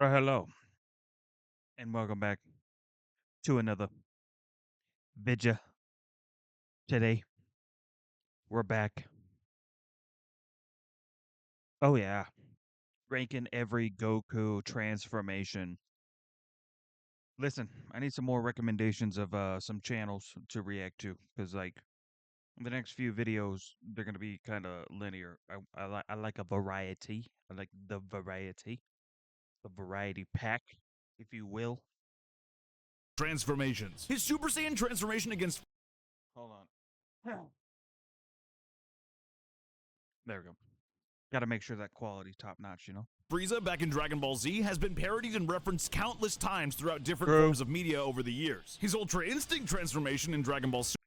Hello, and welcome back to another vidya. Today, we're back. Oh, yeah. Ranking every Goku transformation. Listen, I need some more recommendations of some channels to react to, because, like, the next few videos, they're going to be kind of linear. I like a variety. I like the variety pack, if you will. Transformations. His Super Saiyan transformation against Hold on. There we go. Got to make sure that quality's top notch, you know? Frieza back in Dragon Ball Z has been parodied and referenced countless times throughout different True. forms of media over the years. His Ultra Instinct transformation in Dragon Ball Super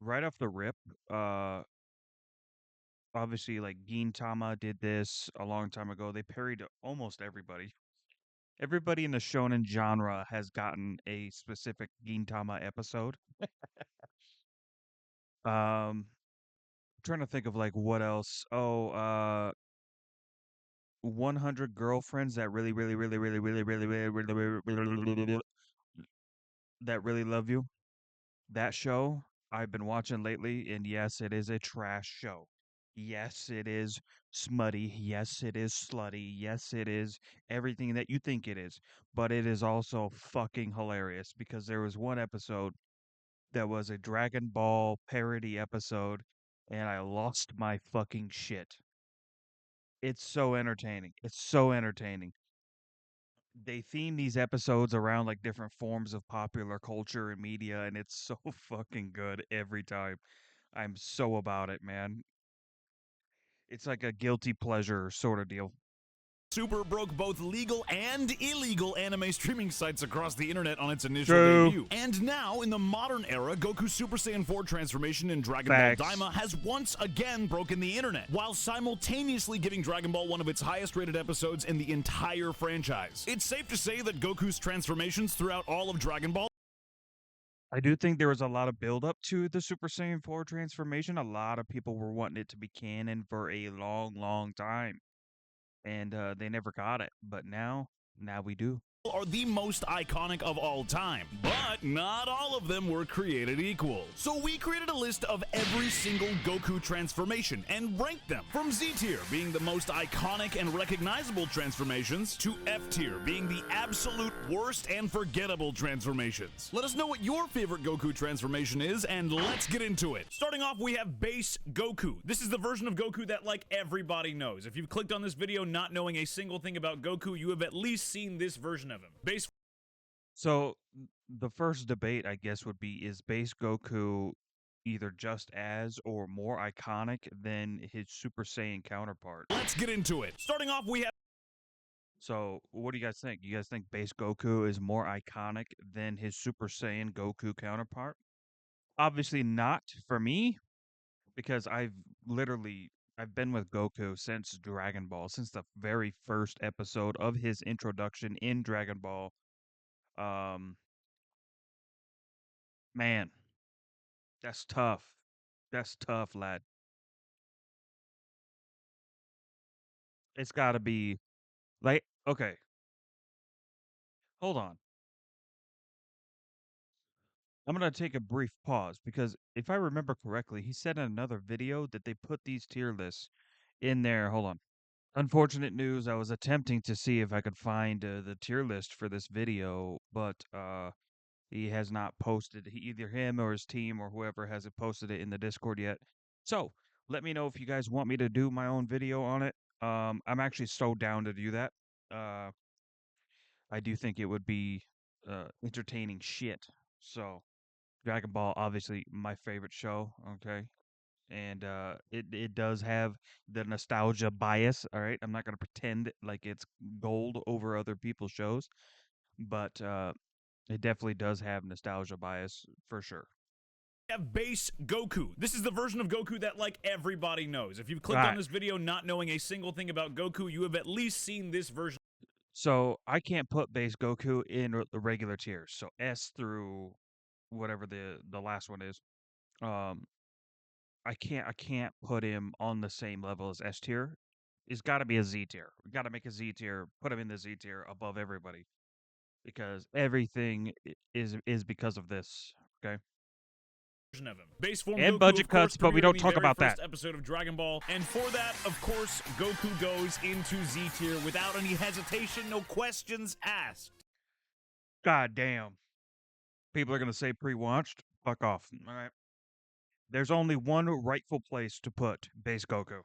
Right off the rip, obviously, like Gintama did this a long time ago. They parried almost everybody. Everybody in the shonen genre has gotten a specific Gintama episode. Trying to think of like what else. 100 girlfriends that really love you. That show I've been watching lately, and yes, it is a trash show. Yes, it is smutty. Yes, it is slutty. Yes, it is everything that you think it is. But it is also fucking hilarious because there was one episode that was a Dragon Ball parody episode, and I lost my fucking shit. It's so entertaining. It's so entertaining. They theme these episodes around like different forms of popular culture and media, and it's so fucking good every time. I'm so about it, man. It's like a guilty pleasure sort of deal. Super broke both legal and illegal anime streaming sites across the internet on its initial True. debut. And now, in the modern era, Goku's Super Saiyan 4 transformation in Dragon Facts. Ball Daima has once again broken the internet, while simultaneously giving Dragon Ball one of its highest rated episodes in the entire franchise. It's safe to say that Goku's transformations throughout all of Dragon Ball I do think there was a lot of build up to the Super Saiyan 4 transformation. A lot of people were wanting it to be canon for a long, long time. And they never got it. But now we do. are the most iconic of all time, but not all of them were created equal. So we created a list of every single Goku transformation and ranked them, from Z tier being the most iconic and recognizable transformations to F tier being the absolute worst and forgettable transformations. Let us know what your favorite Goku transformation is, and let's get into it. Starting off, we have base Goku. This is the version of Goku that like everybody knows. If you've clicked on this video not knowing a single thing about Goku, you have at least seen this version of him. Base. So the first debate, I guess, would be is base Goku either just as or more iconic than his Super Saiyan counterpart? Let's get into it. Starting off, we have. So what do you guys think? You guys think base Goku is more iconic than his Super Saiyan Goku counterpart? Obviously not for me, because I've been with Goku since Dragon Ball, since the very first episode of his introduction in Dragon Ball. Um, man, that's tough. That's tough, lad. It's got to be like, okay, hold on. I'm going to take a brief pause because if I remember correctly, he said in another video that they put these tier lists in there. Hold on. Unfortunate news. I was attempting to see if I could find the tier list for this video, but he has not posted. Either him or his team or whoever hasn't posted it in the Discord yet. So let me know if you guys want me to do my own video on it. I'm actually so down to do that. Uh, I do think it would be entertaining shit. So Dragon Ball, obviously my favorite show. Okay, and it does have the nostalgia bias. All right, I'm not gonna pretend like it's gold over other people's shows, but it definitely does have nostalgia bias for sure. Have base Goku. This is the version of Goku that like everybody knows. If you've All clicked on right, this video not knowing a single thing about Goku, you have at least seen this version. so I can't put base Goku in the regular tiers. So S through whatever the last one is. Um, I can't put him on the same level as S tier is got to be a Z tier. We got to make a Z tier, put him in the Z tier above everybody because everything is because of this. Okay, Of him. Base form and Goku, budget of course, cuts, but we premiered in don't the talk very about first that. episode of Dragon Ball, and for that, of course, Goku goes into Z tier without any hesitation, no questions asked. God damn, people are gonna say pre-watched. Fuck off. All right. There's only one rightful place to put base Goku.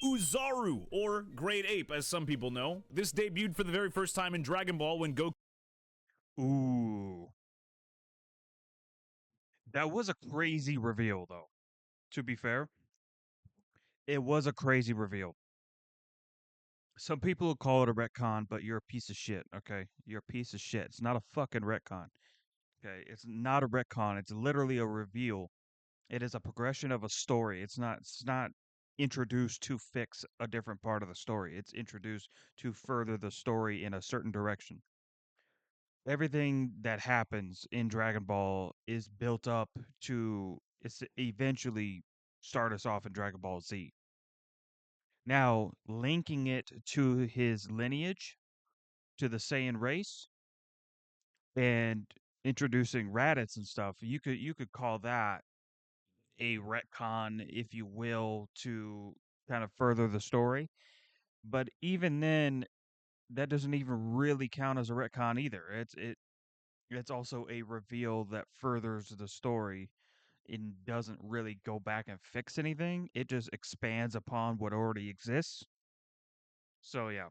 Uzaru, or Great Ape, as some people know. This debuted for the very first time in Dragon Ball when Goku Ooh, that was a crazy reveal, though. To be fair, it was a crazy reveal. Some people will call it a retcon, but you're a piece of shit, okay? You're a piece of shit. It's not a fucking retcon, okay? It's not a retcon. It's literally a reveal. It is a progression of a story. It's not introduced to fix a different part of the story. It's introduced to further the story in a certain direction. Everything that happens in Dragon Ball is built up to eventually start us off in Dragon Ball Z. Now, linking it to his lineage, to the Saiyan race, and introducing Raditz and stuff, you could call that a retcon, if you will, to kind of further the story. But even then, that doesn't even really count as a retcon either. It's also a reveal that furthers the story and doesn't really go back and fix anything. It just expands upon what already exists. So yeah.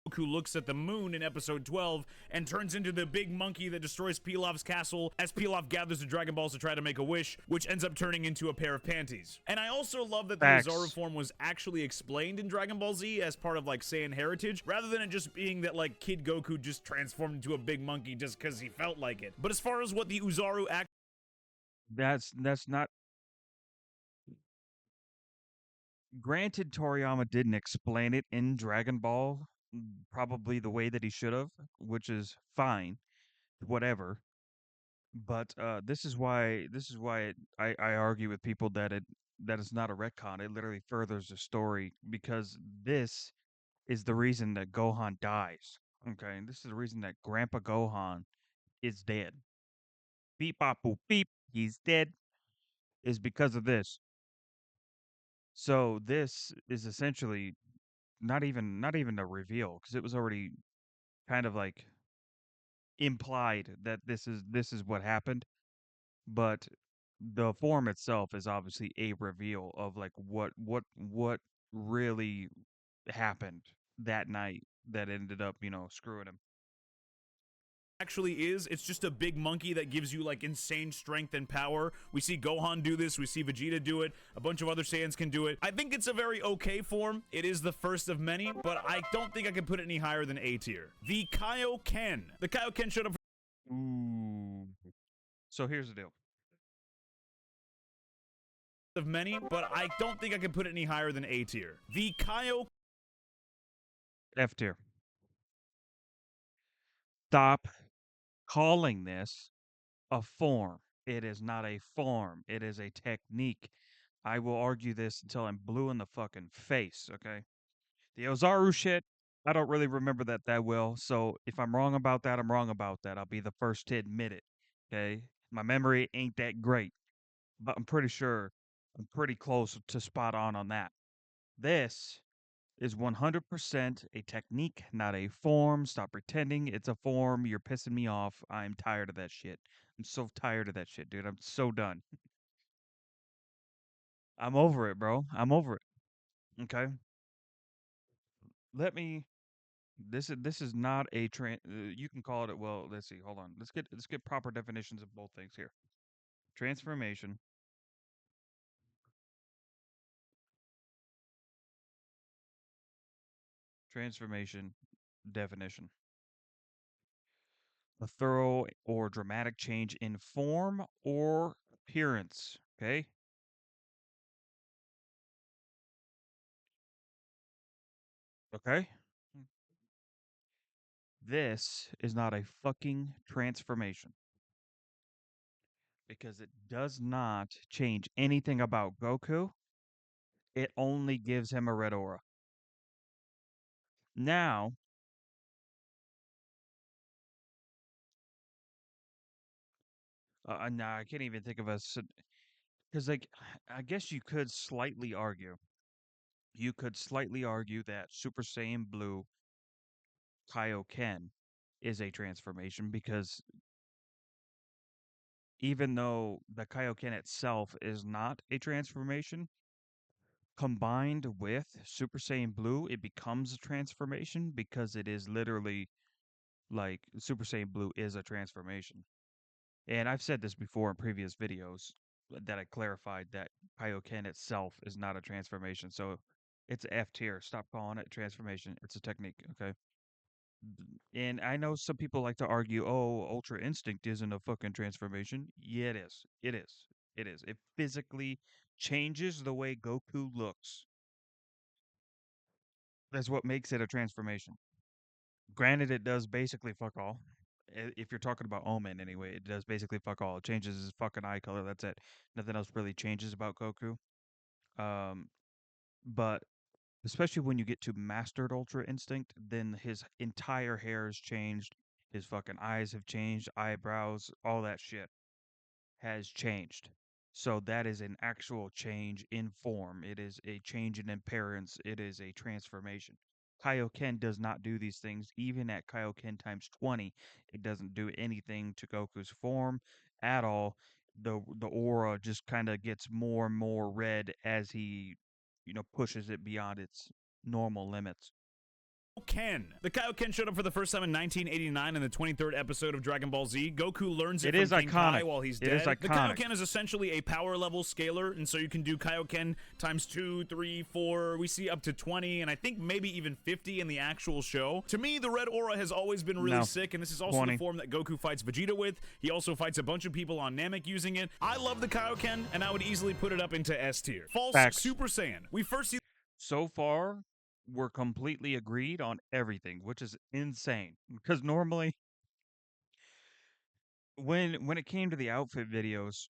Goku looks at the moon in episode 12 and turns into the big monkey that destroys Pilov's castle as Pilov gathers the Dragon Balls to try to make a wish, which ends up turning into a pair of panties. And I also love that the Ozaru Facts. form was actually explained in Dragon Ball Z as part of like Saiyan heritage, rather than it just being that like Kid Goku just transformed into a big monkey just because he felt like it. But as far as what the Ozaru That's not granted. Toriyama didn't explain it in Dragon Ball probably the way that he should have, which is fine, whatever. But this is why I argue with people that it's not a retcon. It literally furthers the story because this is the reason that Gohan dies. Okay, and this is the reason that Grandpa Gohan is dead. Beep bop boop beep, he's dead. Is because of this. So this is essentially not even a reveal because it was already kind of like implied that this is what happened, but the form itself is obviously a reveal of like what really happened that night that ended up screwing him. actually is. It's just a big monkey that gives you like insane strength and power. We see Gohan do this, we see Vegeta do it, a bunch of other Saiyans can do it. I think it's a very okay form. It is the first of many, but I don't think I can put it any higher than A tier. The Kaioken. The Kaioken showed up Ooh. So here's the deal. of many, but I don't think I can put it any higher than A tier. The Kaioken F tier. Stop calling this a form. It is not a form. It is a technique. I will argue this until I'm blue in the fucking face, okay? The Ozaru shit, I don't really remember that well. So if I'm wrong about that, I'm wrong about that. I'll be the first to admit it. Okay. My memory ain't that great, but I'm pretty sure I'm pretty close to spot on that. This is 100% a technique, not a form. Stop pretending it's a form. You're pissing me off. I'm tired of that shit. I'm so tired of that shit, dude. I'm so done. I'm over it, bro. I'm over it. Okay. Let me this is not a you can call it, well, let's see, hold on, let's get proper definitions of both things here. Transformation. Transformation definition: a thorough or dramatic change in form or appearance. Okay. Okay. This is not a fucking transformation because it does not change anything about Goku. It only gives him a red aura. Now, nah, I can't even think of a because like I guess you could slightly argue. You could slightly argue that Super Saiyan Blue Kaioken is a transformation because even though the Kaioken itself is not a transformation, combined with Super Saiyan Blue, it becomes a transformation because it is literally like Super Saiyan Blue is a transformation. And I've said this before in previous videos that I clarified that Kaioken itself is not a transformation. So it's F tier. Stop calling it transformation. It's a technique, okay? And I know some people like to argue, oh, Ultra Instinct isn't a fucking transformation. Yeah, it is. It is. It is. It physically changes the way Goku looks. That's what makes it a transformation. Granted, it does basically fuck all. If you're talking about Omen anyway, it does basically fuck all. It changes his fucking eye color. That's it. Nothing else really changes about Goku. Um, but especially when you get to Mastered Ultra Instinct, then his entire hair has changed. His fucking eyes have changed, eyebrows, all that shit has changed. So that is an actual change in form. It is a change in appearance. It is a transformation. Kaioken does not do these things. Even at Kaioken times 20, it doesn't do anything to Goku's form at all. The aura just kind of gets more and more red as he, pushes it beyond its normal limits. Ken. The Kaioken showed up for the first time in 1989 in the 23rd episode of Dragon Ball Z. Goku learns it It from is King Kai iconic. while he's It is dead. The iconic. Kaioken is essentially a power level scaler, and so you can do Kaioken times 2, 3, 4. We see up to 20, and I think maybe even 50 in the actual show. To me, the red aura has always been really No, sick, and this is also 20. the form that Goku fights Vegeta with. He also fights a bunch of people on Namek using it. I love the Kaioken, and I would easily put it up into S tier. False Facts. Super Saiyan. We first see So far, we're completely agreed on everything, which is insane. Because normally, when it came to the outfit videos,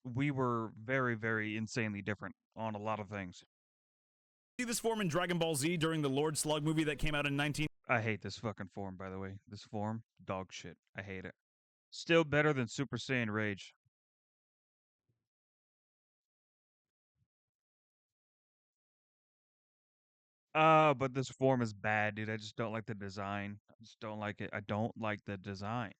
we were very, very insanely different on a lot of things. this form in Dragon Ball Z during the Lord Slug movie that came out in 19. I hate this fucking form, by the way. This form, dog shit. I hate it. Still better than Super Saiyan Rage. But this form is bad, dude. I just don't like the design. I just don't like it. I don't like the design.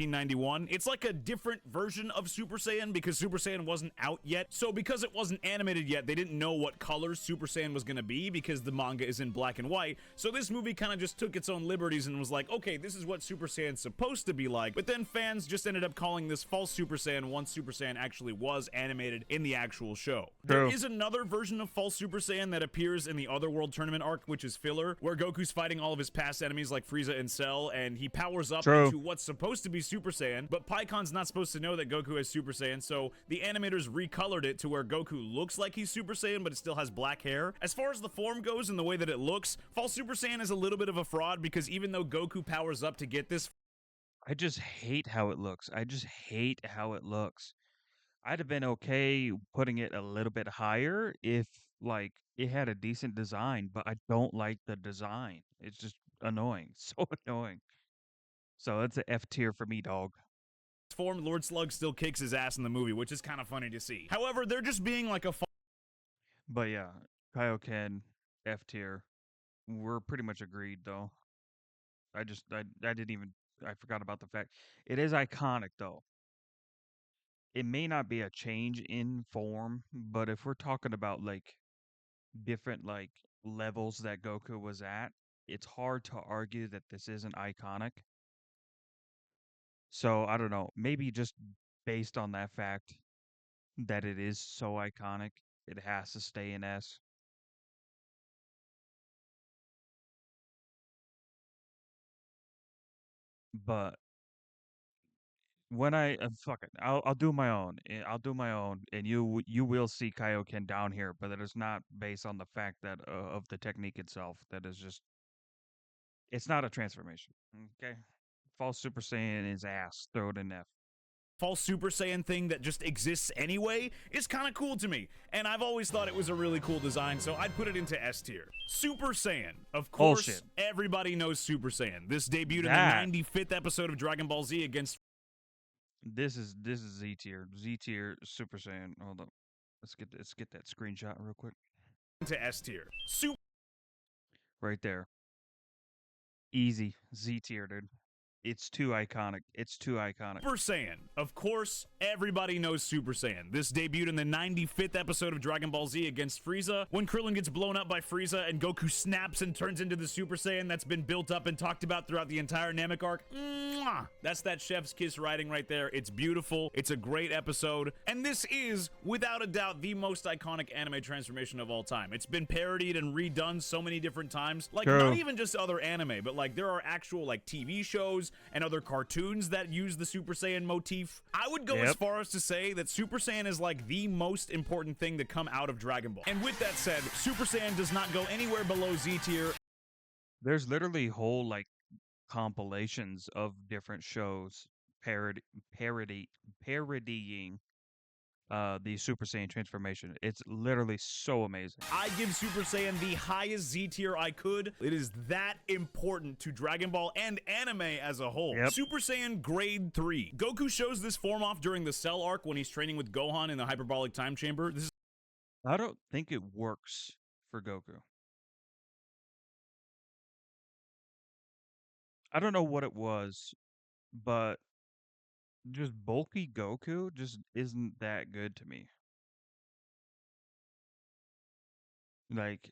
1991. It's like a different version of Super Saiyan because Super Saiyan wasn't out yet. So because it wasn't animated yet, they didn't know what colors Super Saiyan was going to be because the manga is in black and white. So this movie kind of just took its own liberties and was like, okay, this is what Super Saiyan's supposed to be like. But then fans just ended up calling this false Super Saiyan once Super Saiyan actually was animated in the actual show. There True. is another version of false Super Saiyan that appears in the Otherworld Tournament arc, which is filler, where Goku's fighting all of his past enemies like Frieza and Cell, and he powers up True. into what's supposed to be Super Saiyan, but PyCon's not supposed to know that Goku has Super Saiyan, so the animators recolored it to where Goku looks like he's Super Saiyan, but it still has black hair. As far as the form goes and the way that it looks, false Super Saiyan is a little bit of a fraud because even though Goku powers up to get this I just hate how it looks. I just hate how it looks. I'd have been okay putting it a little bit higher if like it had a decent design, but I don't like the design. It's just annoying. So annoying. So it's an F tier for me, dog. form, Lord Slug still kicks his ass in the movie, which is kind of funny to see. However, they're just being like a But yeah, Kaioken F tier. We're pretty much agreed though. I didn't even I forgot about the fact. It is iconic though. It may not be a change in form, but if we're talking about like different like levels that Goku was at, it's hard to argue that this isn't iconic. So I don't know, maybe just based on that fact that it is so iconic, it has to stay in S. But when fuck it, I'll do my own. I'll do my own, and you will see Kaioken down here, but it is not based on the fact that of the technique itself. That is just it's not a transformation. Okay, false Super Saiyan is ass. Throw it in F. false Super Saiyan thing that just exists anyway is kind of cool to me. And I've always thought it was a really cool design, so I'd put it into S tier. Super Saiyan. Of course, Bullshit. everybody knows Super Saiyan. This debuted in the That 95th episode of Dragon Ball Z against this is Z tier. Z tier Super Saiyan. Hold up. Let's get that screenshot real quick. into S tier. Super Right there. Easy. Z tier, dude. It's too iconic. It's too iconic. Saiyan. Of course, everybody knows Super Saiyan. This debuted in the 95th episode of Dragon Ball Z against Frieza. When Krillin gets blown up by Frieza and Goku snaps and turns into the Super Saiyan that's been built up and talked about throughout the entire Namek arc. Mwah! That's that chef's kiss writing right there. It's beautiful. It's a great episode. And this is, without a doubt, the most iconic anime transformation of all time. It's been parodied and redone so many different times. Like, True. not even just other anime, but like there are actual like TV shows and other cartoons that use the Super Saiyan motif. I would go as far as to say that Super Saiyan is like the most important thing to come out of Dragon Ball. And with that said, Super Saiyan does not go anywhere below Z tier. There's literally whole like compilations of different shows parodying the Super Saiyan transformation. It's literally so amazing. I give Super Saiyan the highest Z tier I could. It is that important to Dragon Ball and anime as a whole. Yep. Super Saiyan Grade 3. Goku shows this form off during the Cell arc when he's training with Gohan in the hyperbolic time chamber. This is I don't think it works for Goku. I don't know what it was, but just bulky Goku just isn't that good to me. Like,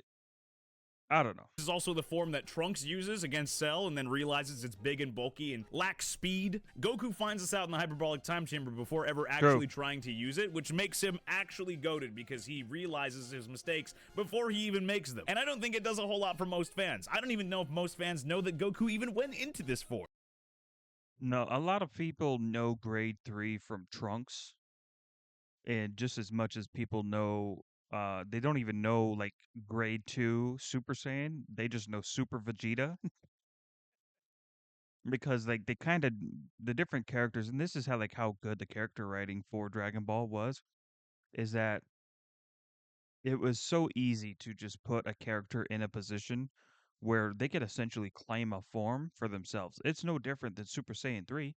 I don't know. This is also the form that Trunks uses against Cell and then realizes it's big and bulky and lacks speed. Goku finds this out in the hyperbolic time chamber before ever actually trying to use it, which makes him actually goated because he realizes his mistakes before he even makes them. And I don't think it does a whole lot for most fans. I don't even know if most fans know that Goku even went into this form. No, a lot of people know grade 3 from Trunks, and just as much as people know they don't even know like grade 2 Super Saiyan, they just know Super Vegeta because like they kind of the different characters, and this is how like how good the character writing for Dragon Ball was, is that it was so easy to just put a character in a position where they could essentially claim a form for themselves. It's no different than Super Saiyan 3.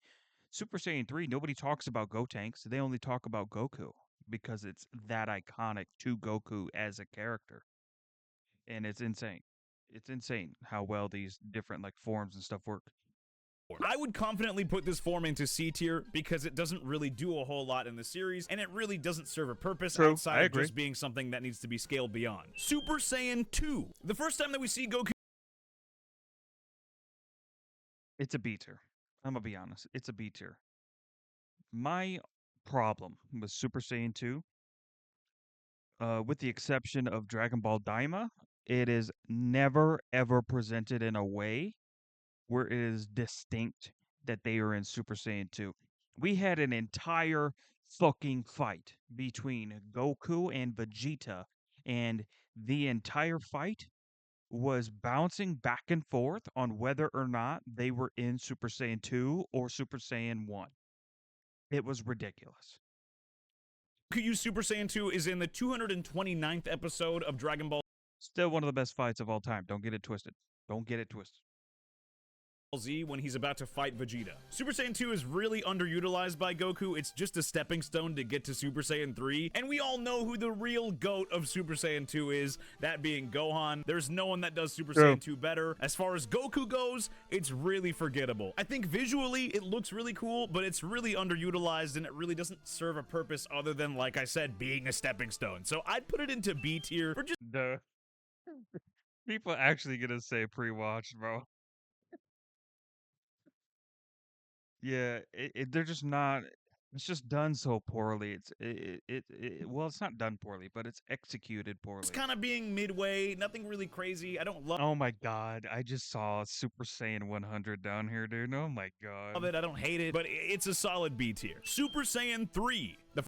Super Saiyan 3, nobody talks about Gotenks. They only talk about Goku because it's that iconic to Goku as a character. And it's insane. It's insane how well these different like forms and stuff work. I would confidently put this form into C tier because it doesn't really do a whole lot in the series and it really doesn't serve a purpose True, outside I of agree. just being something that needs to be scaled beyond. Super Saiyan 2. The first time that we see Goku It's a B tier. I'm gonna be honest. It's a B tier. My problem with Super Saiyan 2, with the exception of Dragon Ball Daima, it is never ever presented in a way where it is distinct that they are in Super Saiyan 2. We had an entire fucking fight between Goku and Vegeta, and the entire fight was bouncing back and forth on whether or not they were in Super Saiyan 2 or Super Saiyan 1. It was ridiculous. use Super Saiyan 2 is in the 229th episode of Dragon Ball Still one of the best fights of all time. Don't get it twisted. Don't get it twisted. Z when he's about to fight Vegeta. Super Saiyan 2 is really underutilized by Goku. It's just a stepping stone to get to Super Saiyan 3. And we all know who the real GOAT of Super Saiyan 2 is, that being Gohan. There's no one that does Super Saiyan 2 better. As far as Goku goes, it's really forgettable. I think visually it looks really cool, but it's really underutilized and it really doesn't serve a purpose other than, like I said, being a stepping stone. So I'd put it into B tier for just Duh. People actually gonna say pre-watch, bro. Yeah, they're just not. It's just done so poorly. Well, it's not done poorly, but it's executed poorly. kind of being midway, nothing really crazy. I don't love Oh my god, I just saw Super Saiyan 100 down here, dude. Oh my god. it, I don't hate it, but it's a solid B tier. Super Saiyan 3. The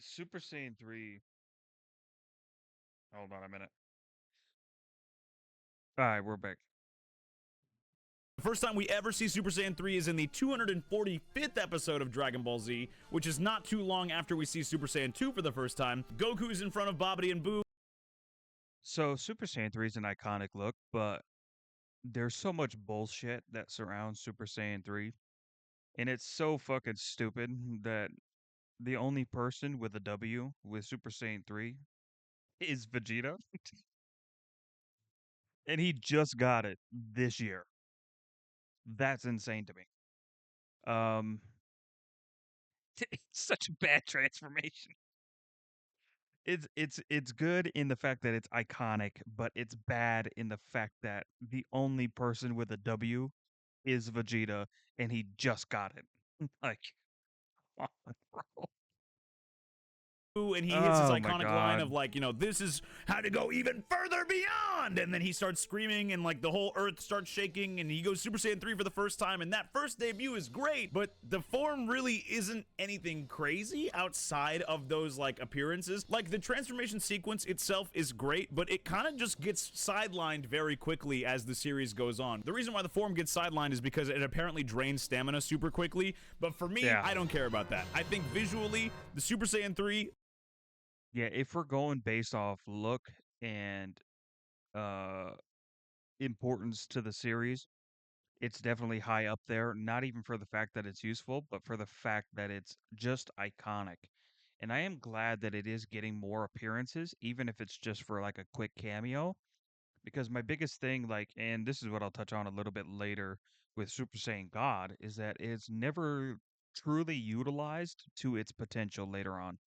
Super Saiyan 3. Hold on a minute. All right, we're back. The first time we ever see Super Saiyan 3 is in the 245th episode of Dragon Ball Z, which is not too long after we see Super Saiyan 2 for the first time. Goku is in front of Babidi and Boo. So Super Saiyan 3 is an iconic look, but there's so much bullshit that surrounds Super Saiyan 3, and it's so fucking stupid that the only person with a W with Super Saiyan 3 is Vegeta, and he just got it this year. That's insane to me. Um, it's such a bad transformation. It's good in the fact that it's iconic, but it's bad in the fact that the only person with a W is Vegeta, and he just got it. Like, come on, bro. And he hits his Oh my iconic line god. of like, this is how to go even further beyond. And then he starts screaming and like the whole earth starts shaking and he goes Super Saiyan 3 for the first time. And that first debut is great, but the form really isn't anything crazy outside of those like appearances. Like the transformation sequence itself is great, but it kind of just gets sidelined very quickly as the series goes on. The reason why the form gets sidelined is because it apparently drains stamina super quickly. But for me, Yeah. I don't care about that. I think visually, the Super Saiyan 3 Yeah, if we're going based off look and uh importance to the series, it's definitely high up there, not even for the fact that it's useful, but for the fact that it's just iconic. And I am glad that it is getting more appearances, even if it's just for like a quick cameo. Because my biggest thing, like, and this is what I'll touch on a little bit later with Super Saiyan God, is that it's never truly utilized to its potential later on.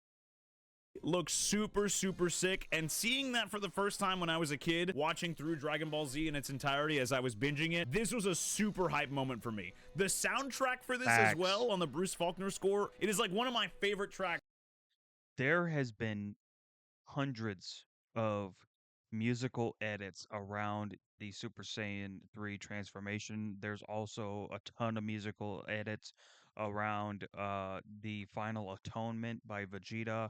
looks super sick, and seeing that for the first time when I was a kid watching through Dragon Ball Z in its entirety as I was binging it, this was a super hype moment for me. The soundtrack for this as Facts. well on the Bruce Faulkner score, it is like one of my favorite tracks. There has been hundreds of musical edits around the Super Saiyan 3 transformation. There's also a ton of musical edits around the final atonement by Vegeta.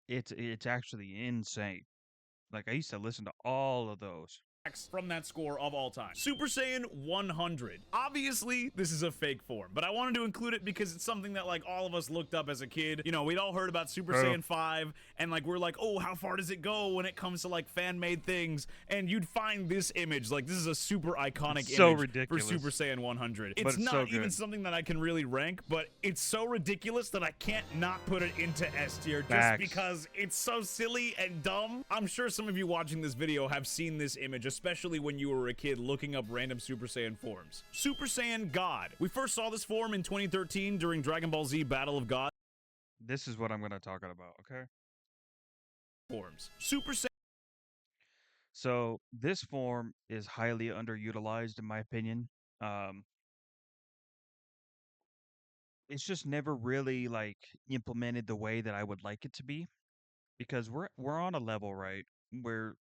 It's actually insane. Like I used to listen to all of those. From that score of all time. Super Saiyan 100. Obviously, this is a fake form, but I wanted to include it because it's something that like all of us looked up as a kid. We'd all heard about Super True. Saiyan 5 and like we're like, "Oh, how far does it go when it comes to like fan-made things?" And you'd find this image, like this is a super It's iconic so image for Super ridiculous, Saiyan 100. but It's it's so not even good. something that I can really rank, but it's so ridiculous that I can't not put it into S tier just Facts. because it's so silly and dumb. I'm sure some of you watching this video have seen this image, especially when you were a kid looking up random Super Saiyan forms. Super Saiyan God. We first saw this form in 2013 during Dragon Ball Z Battle of God This is what I'm going to talk about, okay? forms. Super Saiyan So, this form is highly underutilized in my opinion. Um it's just never really like implemented the way that I would like it to be because we're on a level, right, where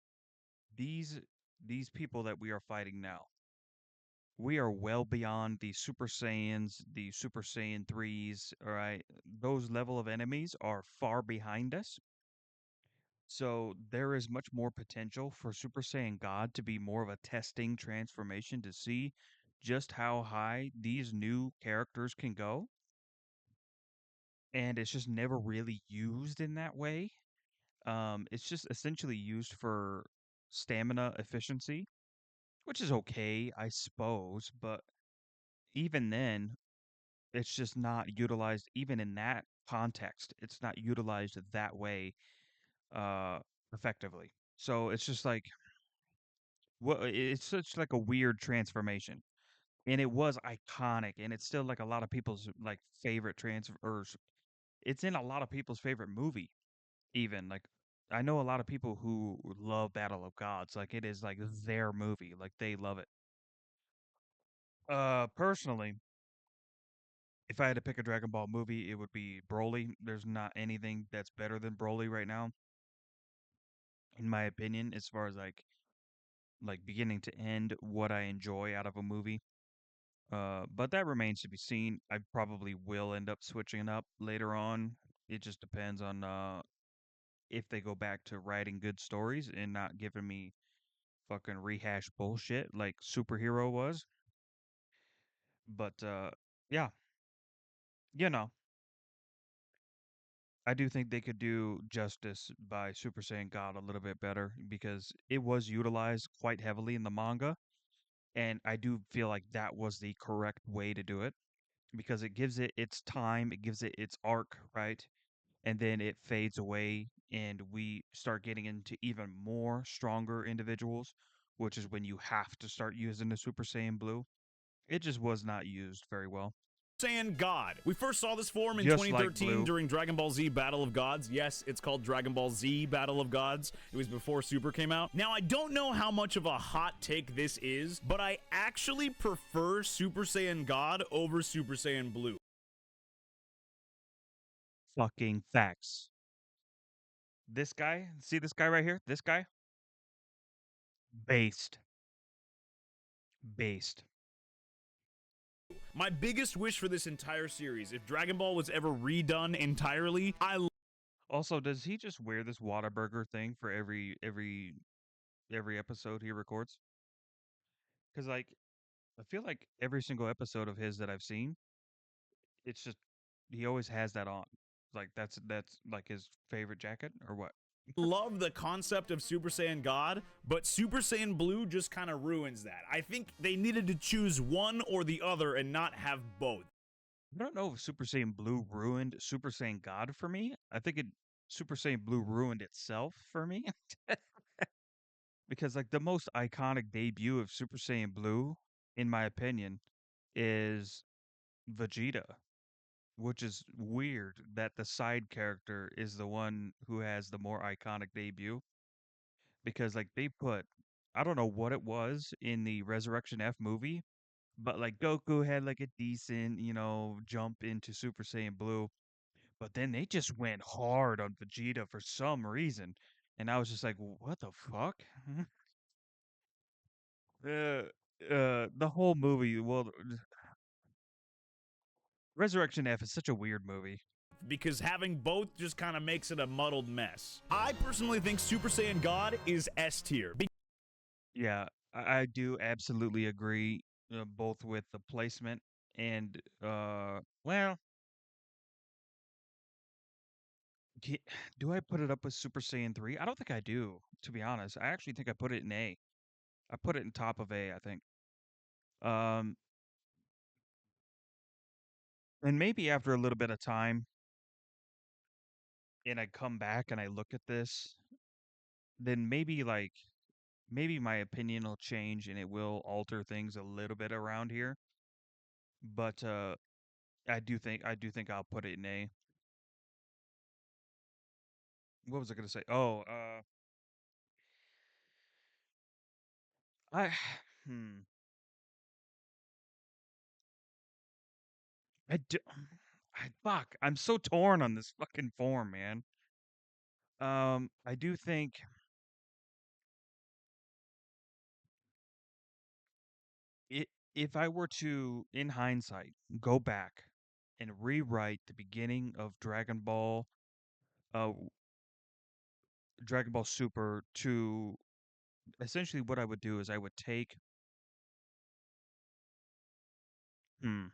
these these people that we are fighting now, we are well beyond the Super Saiyans, the Super Saiyan 3s, all right? Those level of enemies are far behind us. So there is much more potential for Super Saiyan God to be more of a testing transformation to see just how high these new characters can go. And it's just never really used in that way. It's just essentially used for stamina efficiency, which is okay, I suppose, but even then, it's just not utilized even in that context. It's not utilized that way uh effectively. So it's just like what it's such like a weird transformation. And it was iconic and it's still like a lot of people's like favorite transfer or it's in a lot of people's favorite movie even like I know a lot of people who love Battle of Gods. Like it is like their movie. Like they love it. Personally, if I had to pick a Dragon Ball movie, it would be Broly. There's not anything that's better than Broly right now, in my opinion, as far as like beginning to end what I enjoy out of a movie. But that remains to be seen. I probably will end up switching up later on. It just depends on if they go back to writing good stories and not giving me fucking rehash bullshit like Superhero was. But yeah, you know, I do think they could do justice by Super Saiyan God a little bit better because it was utilized quite heavily in the manga, and I do feel like that was the correct way to do it because it gives it its time, it gives it its arc, right? And then it fades away, and we start getting into even more stronger individuals, which is when you have to start using the Super Saiyan Blue. It just was not used very well. Saiyan God. We first saw this form in Just like 2013 Blue. during Dragon Ball Z Battle of Gods. Yes, it's called Dragon Ball Z Battle of Gods. It was before Super came out. Now, I don't know how much of a hot take this is, but I actually prefer Super Saiyan God over Super Saiyan Blue. Fucking facts. This guy, see this guy right here? This guy? Based. Based. My biggest wish for this entire series, if Dragon Ball was ever redone entirely, I Also, does he just wear this Whataburger thing for every episode he records? Because like I feel like every single episode of his that I've seen, it's just he always has that on. Like that's like his favorite jacket or what? love the concept of Super Saiyan God, but Super Saiyan Blue just kind of ruins that. I think they needed to choose one or the other and not have both. I don't know if Super Saiyan Blue ruined Super Saiyan God for me. I think it Super Saiyan Blue ruined itself for me because like the most iconic debut of Super Saiyan Blue, in my opinion, is Vegeta, which is weird that the side character is the one who has the more iconic debut because like they put I don't know what it was in the Resurrection F movie, but like Goku had like a decent, jump into Super Saiyan Blue, but then they just went hard on Vegeta for some reason. And I was just like, what the fuck? uh, the whole movie, well, Resurrection F is such a weird movie. Because having both just kind of makes it a muddled mess. I personally think Super Saiyan God is S tier. Yeah, I do absolutely agree, both with the placement and, well, Ki- do I put it up with Super Saiyan 3? I don't think I do, to be honest. I actually think I put it in A. I put it in top of A, I think. Um, and maybe after a little bit of time and I come back and I look at this, then maybe my opinion will change and it will alter things a little bit around here. But I do think I'll put it in A. What was I gonna say? Oh, I hmm. I do, fuck. I'm so torn on this fucking form, man. I do think it if I were to, in hindsight, go back and rewrite the beginning of uh, Dragon Ball Super to essentially what I would do is hmm,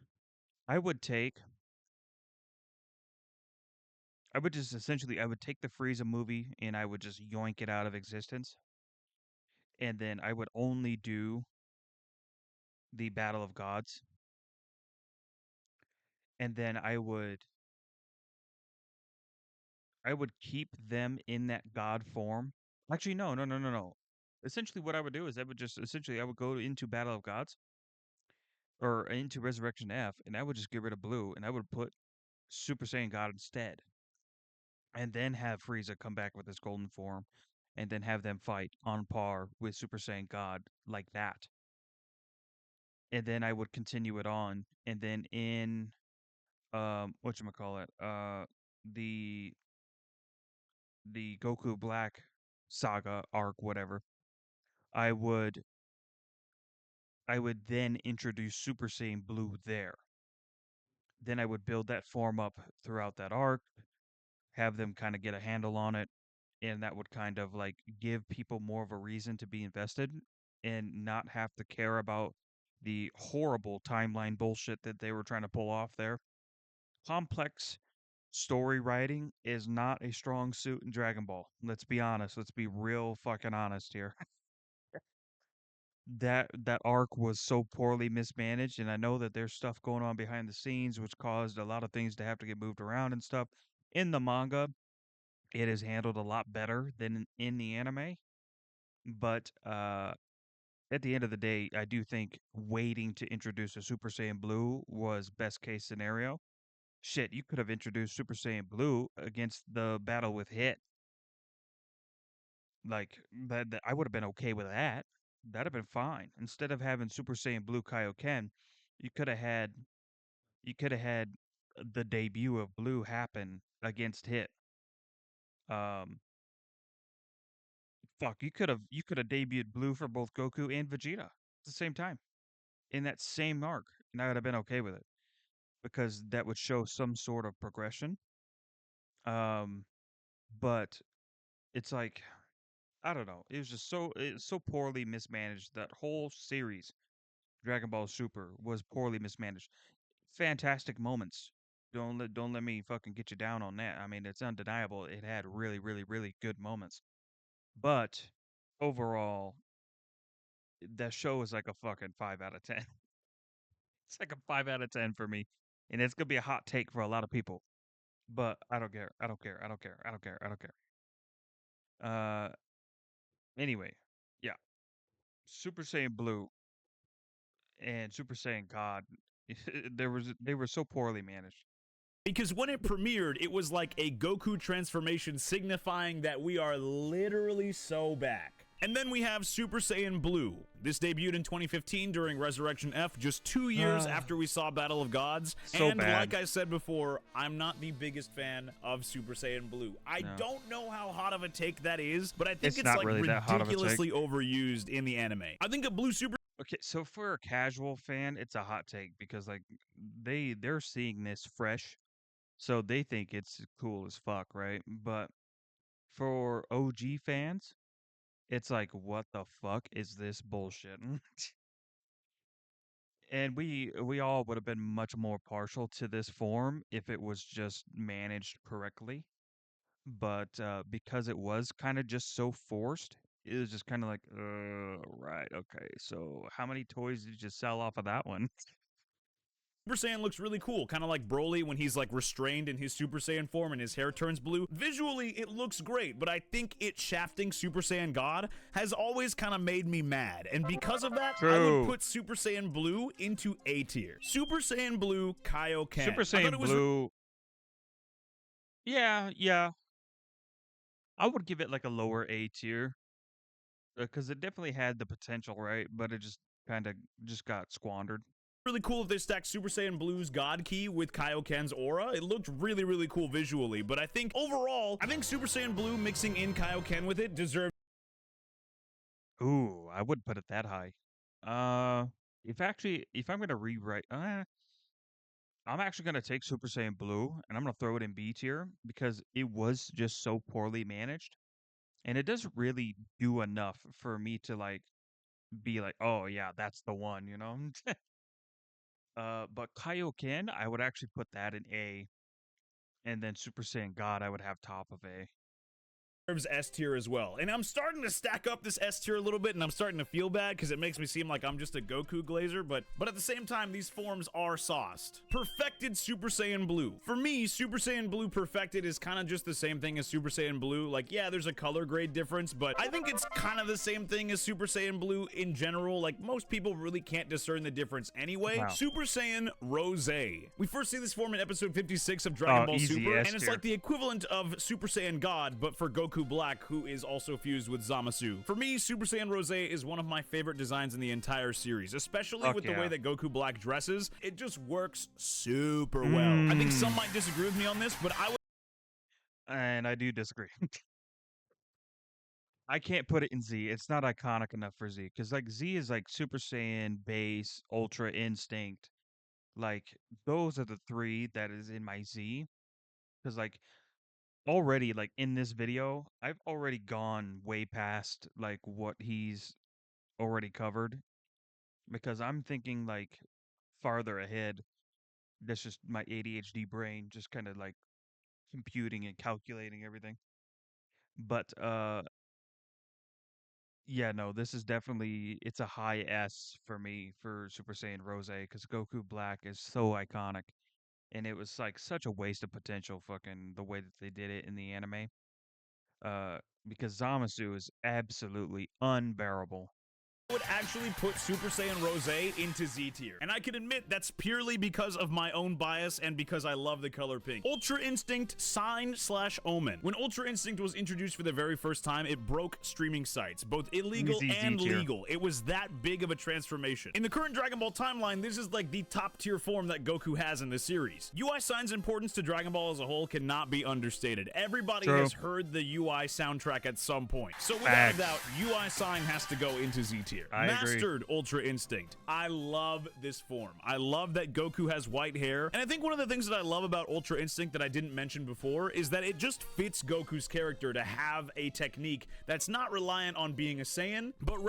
I would take, I would just essentially, I would take the Frieza movie and I would just yoink it out of existence, and then I would only do the Battle of Gods, and then I would keep them in that god form. Actually, no, no, no, no, no. Essentially, what I would do is I would go into Battle of Gods or into Resurrection F, and I would just get rid of Blue, and I would put Super Saiyan God instead, and then have Frieza come back with his golden form, and then have them fight on par with Super Saiyan God like that, and then I would continue it on, and then in what you call it, the Goku Black saga arc, whatever. I would I would then introduce Super Saiyan Blue there. Then I would build that form up throughout that arc, have them kind of get a handle on it, and that would kind of like give people more of a reason to be invested and not have to care about the horrible timeline bullshit that they were trying to pull off there. Complex story writing is not a strong suit in Dragon Ball. Let's be honest. Let's be real fucking honest here. That arc was so poorly mismanaged, and I know that there's stuff going on behind the scenes which caused a lot of things to have to get moved around and stuff. In the manga, it is handled a lot better than in the anime, but at the end of the day, I do think waiting to introduce a Super Saiyan Blue was best case scenario. Shit, you could have introduced Super Saiyan Blue against the battle with Hit. Like that I would have been okay with that. That'd have been fine. Instead of having Super Saiyan Blue Kaioken, you could have had you could have had the debut of Blue happen against Hit. Um, fuck, you could have debuted Blue for both Goku and Vegeta at the same time in that same arc, and I would have been okay with it because that would show some sort of progression. Um, but it's like I don't know. It was just so poorly mismanaged. That whole series, Dragon Ball Super, was poorly mismanaged. Fantastic moments. Don't let me fucking get you down on that. I mean, it's undeniable. It had really, really, really good moments. But overall, that show is like a fucking 5 out of 10. It's like a 5 out of 10 for me, and it's gonna be a hot take for a lot of people. But I don't care. I don't care. I don't care. I don't care. I don't care. Uh, anyway, yeah, Super Saiyan Blue and Super Saiyan God, they were so poorly managed. Because when it premiered, it was like a Goku transformation signifying that we are literally so back. And then we have Super Saiyan Blue. This debuted in 2015 during Resurrection F, just 2 years after we saw Battle of Gods. So And bad. like I said before, I'm not the biggest fan of Super Saiyan Blue. I No, don't know how hot of a take that is, but I think it's it's not like really that hot of a take. ridiculously overused in the anime. I think a Blue Super Okay, so for a casual fan, it's a hot take because like they're seeing this fresh, so they think it's cool as fuck, right? But for OG fans, it's like, what the fuck is this bullshit? And we all would have been much more partial to this form if it was just managed correctly. But because it was kind of just so forced, it was just kind of like, right, okay. So how many toys did you sell off of that one? Super Saiyan looks really cool, kind of like Broly when he's like restrained in his Super Saiyan form and his hair turns blue. Visually, it looks great, but I think it shafting Super Saiyan God has always kind of made me mad. And because of that, I would True. put Super Saiyan Blue into A tier. Super Saiyan Blue Super Kaioken. I thought Saiyan it was Blue, yeah, yeah. I would give it like a lower A tier because it definitely had the potential, right? But it just kind of just got squandered. really cool if they stacked Super Saiyan Blue's God Key with Kaioken's aura. It looked really, really cool visually, but I think overall, I think Super Saiyan Blue mixing in Kaioken with it deserves Ooh, I wouldn't put it that high. If I'm gonna rewrite, I'm actually gonna take Super Saiyan Blue and I'm gonna throw it in B tier because it was just so poorly managed, and it doesn't really do enough for me to like be like, oh yeah, that's the one, you know. But Kaioken, I would actually put that in A, and then Super Saiyan God, I would have top of A. S tier as well. And I'm starting to stack up this S tier a little bit, and I'm starting to feel bad because it makes me seem like I'm just a Goku glazer, but at the same time, these forms are sauced. Perfected Super Saiyan Blue. For me, Super Saiyan Blue Perfected is kind of just the same thing as Super Saiyan Blue. Like, yeah, there's a color grade difference, but I think it's kind of the same thing as Super Saiyan Blue in general. Like, most people really can't discern the difference anyway. Wow. Super Saiyan Rose. We first see this form in episode 56 of Dragon Oh, Ball easy Super, S and it's tier. like the equivalent of Super Saiyan God, but for Goku Black, who is also fused with Zamasu. For me, Super Saiyan Rose is one of my favorite designs in the entire series, especially Fuck with the way yeah. that Goku Black dresses. It just works super well. I think some Mm. might disagree with me on this, but I would And I do disagree. I can't put it in Z. It's not iconic enough for Z because like Z is like Super Saiyan, Base, Ultra Instinct. Like those are the three that is in my Z. Because like already like in this video, I've already gone way past like what he's already covered. because I'm thinking like farther ahead. That's just my ADHD brain just kind of like computing and calculating everything. But yeah, no, this is definitely it's a high S for me for Super Saiyan Rose because Goku Black is so iconic, and it was like such a waste of potential, fucking the way that they did it in the anime. Uh, because Zamasu is absolutely unbearable. Would actually put Super Saiyan Rose into Z tier. And I can admit that's purely because of my own bias and because I love the color pink. Ultra Instinct Sign slash Omen. When Ultra Instinct was introduced for the very first time, it broke streaming sites, both illegal Easy Z and tier. legal. It was that big of a transformation. In the current Dragon Ball timeline, this is like the top tier form that Goku has in the series. UI Sign's importance to Dragon Ball as a whole cannot be understated. Everybody True. has heard the UI soundtrack at some point. So without a Facts. doubt, UI Sign has to go into Z tier. I agree. Mastered Ultra Instinct. I love this form. I love that Goku has white hair. And I think one of the things that I love about Ultra Instinct that I didn't mention before is that it just fits Goku's character to have a technique that's not reliant on being a Saiyan, but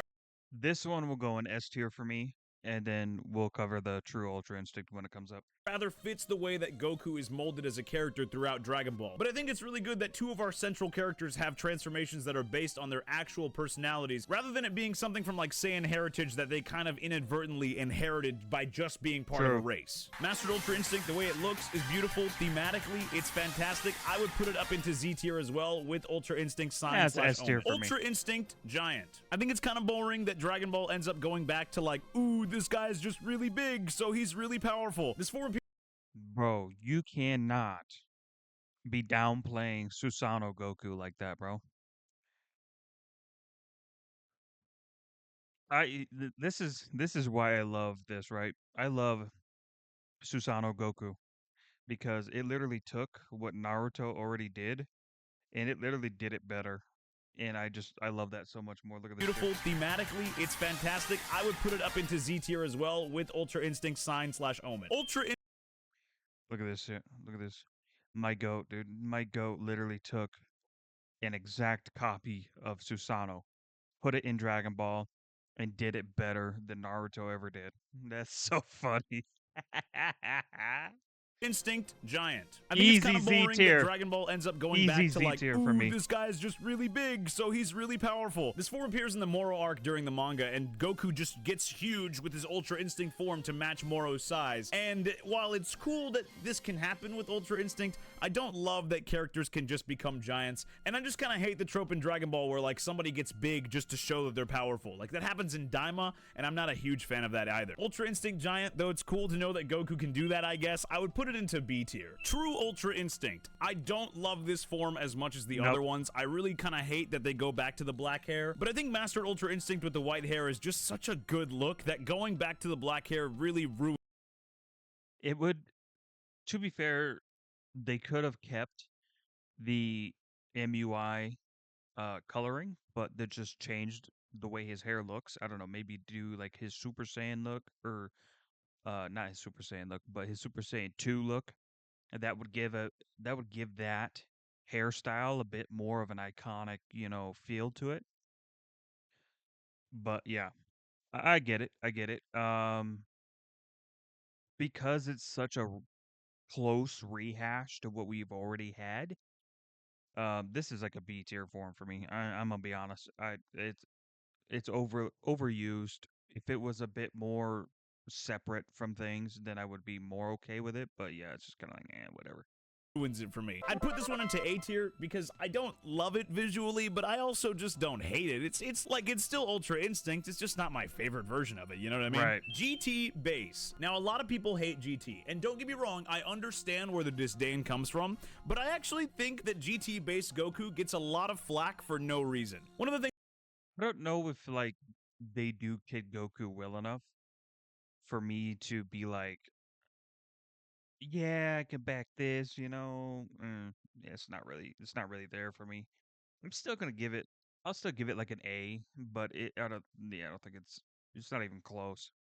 This one will go in S tier for me, and then we'll cover the true Ultra Instinct when it comes up. rather fits the way that Goku is molded as a character throughout Dragon Ball. But I think it's really good that two of our central characters have transformations that are based on their actual personalities, rather than it being something from like Saiyan heritage that they kind of inadvertently inherited by just being part of a True. race. Mastered Ultra Instinct, the way it looks, is beautiful. Thematically, it's fantastic. I would put it up into Z tier as well with Ultra Instinct Sign That's slash S tier Omen. for me. Ultra Instinct Giant. I think it's kind of boring that Dragon Ball ends up going back to like, ooh, this guy's just really big, so he's really powerful. This form Bro, you cannot be downplaying Susanoo Goku like that, bro. This is why I love this, right? I love Susanoo Goku because it literally took what Naruto already did and it literally did it better. And I love that so much more. Look at this beautiful. shit. Thematically, it's fantastic. I would put it up into Z tier as well with Ultra Instinct Sign slash Omen. Look at this shit. Look at this. My goat, dude. My goat literally took an exact copy of Susanoo, put it in Dragon Ball, and did it better than Naruto ever did. That's so funny. Instinct Giant. I think it's kind Easy of Z boring that tier. Dragon Ball ends up going Easy back to Z like, tier for ooh, me. this guy's just really big, so he's really powerful. This form appears in the Moro arc during the manga, and Goku just gets huge with his Ultra Instinct form to match Moro's size. And while it's cool that this can happen with Ultra Instinct, I don't love that characters can just become giants, and I just kind of hate the trope in Dragon Ball where like somebody gets big just to show that they're powerful. Like that happens in Daima, and I'm not a huge fan of that either. Ultra Instinct Giant, though it's cool to know that Goku can do that, I guess, I would put it into B tier. True Ultra Instinct. I don't love this form as much as the Nope. other ones. I really kind of hate that they go back to the black hair, but I think Master Ultra Instinct with the white hair is just such a good look that going back to the black hair really ruins It would, to be fair, they could have kept the MUI coloring, but they just changed the way his hair looks. I don't know, maybe do like his Super Saiyan look or not his Super Saiyan look, but his Super Saiyan 2 look. And that would give that hairstyle a bit more of an iconic, feel to it. But yeah, I get it. I get it. Because it's such a close rehash to what we've already had. This is like a B tier form for me. I'm gonna be honest. It's overused. If it was a bit more separate from things, then I would be more okay with it. But yeah, it's just kind of like, whatever. ruins it for me. I'd put this one into A tier because I don't love it visually, but I also just don't hate it. It's like it's still Ultra Instinct. It's just not my favorite version of it. You know what I mean? Right. GT base. Now a lot of people hate GT, and don't get me wrong, I understand where the disdain comes from, but I actually think that GT base Goku gets a lot of flack for no reason. One of the things I don't know if like they do Kid Goku well enough for me to be like, yeah, I can back this. Yeah, it's not really there for me. I'm still gonna give it. I'll still give it like an A, but I don't think it's not even close.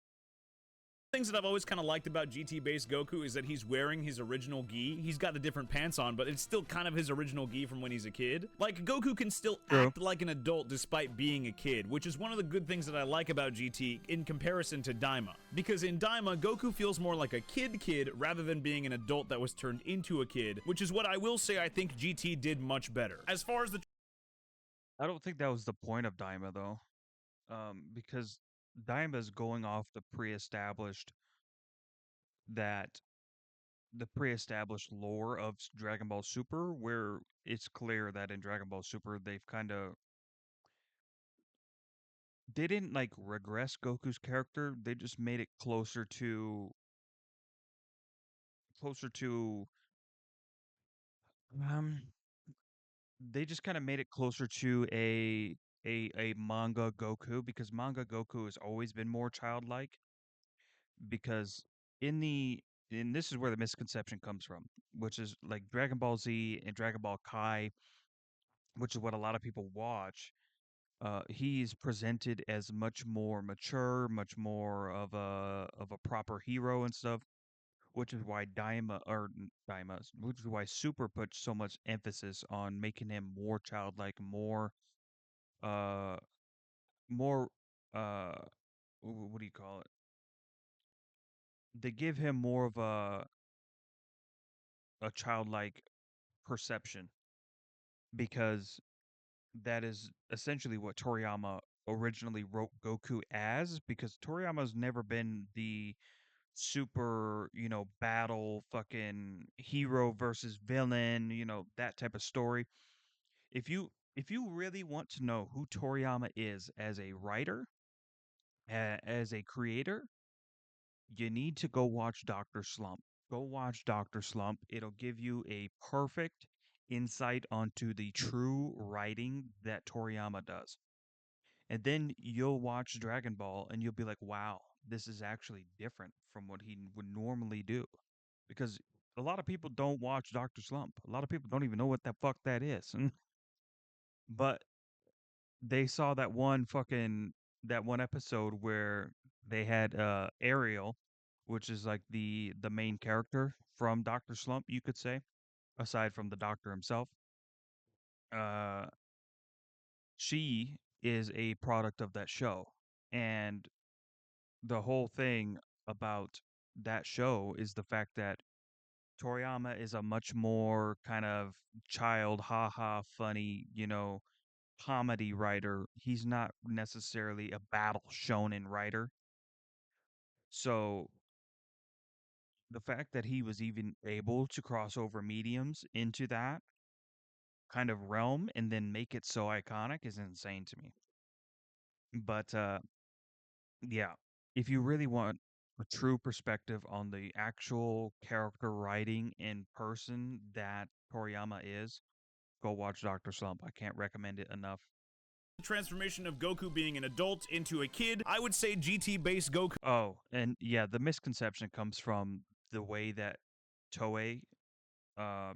Things that I've always kind of liked about GT base Goku is that he's wearing his original gi. He's got the different pants on, but it's still kind of his original gi from when he's a kid. Like, Goku can still True. act like an adult despite being a kid, which is one of the good things that I like about GT in comparison to Daima. Because in Daima, Goku feels more like a kid rather than being an adult that was turned into a kid, which is what I will say I think GT did much better. As far as the I don't think that was the point of Daima though, because Daima's going off that the pre-established lore of Dragon Ball Super, where it's clear that in Dragon Ball Super they've kind of they didn't like regress Goku's character. They just made it closer to um they just kind of made it closer to a manga Goku, because manga Goku has always been more childlike, because in the and this is where the misconception comes from, which is like Dragon Ball Z and Dragon Ball Kai, which is what a lot of people watch. He's presented as much more mature, much more of a proper hero and stuff, which is why which is why Super puts so much emphasis on making him more childlike, uh, more uh, what do you call it? They give him more of a childlike perception, because that is essentially what Toriyama originally wrote Goku as, because Toriyama's never been the super, battle fucking hero versus villain, that type of story. If you really want to know who Toriyama is as a writer, as a creator, you need to go watch Dr. Slump. Go watch Dr. Slump. It'll give you a perfect insight onto the true writing that Toriyama does. And then you'll watch Dragon Ball and you'll be like, wow, this is actually different from what he would normally do. Because a lot of people don't watch Dr. Slump. A lot of people don't even know what the fuck that is. But they saw that one episode where they had Ariel, which is like the main character from Dr. Slump, you could say, aside from the doctor himself. Uh she is a product of that show. And the whole thing about that show is the fact that Toriyama is a much more kind of child, haha, funny, comedy writer. He's not necessarily a battle shonen writer. So the fact that he was even able to cross over mediums into that kind of realm and then make it so iconic is insane to me. But yeah, if you really want a true perspective on the actual character writing in person that Toriyama is, go watch Dr. Slump. I can't recommend it enough. transformation of Goku being an adult into a kid, I would say GT base Goku. Oh, and yeah, the misconception comes from the way that Toei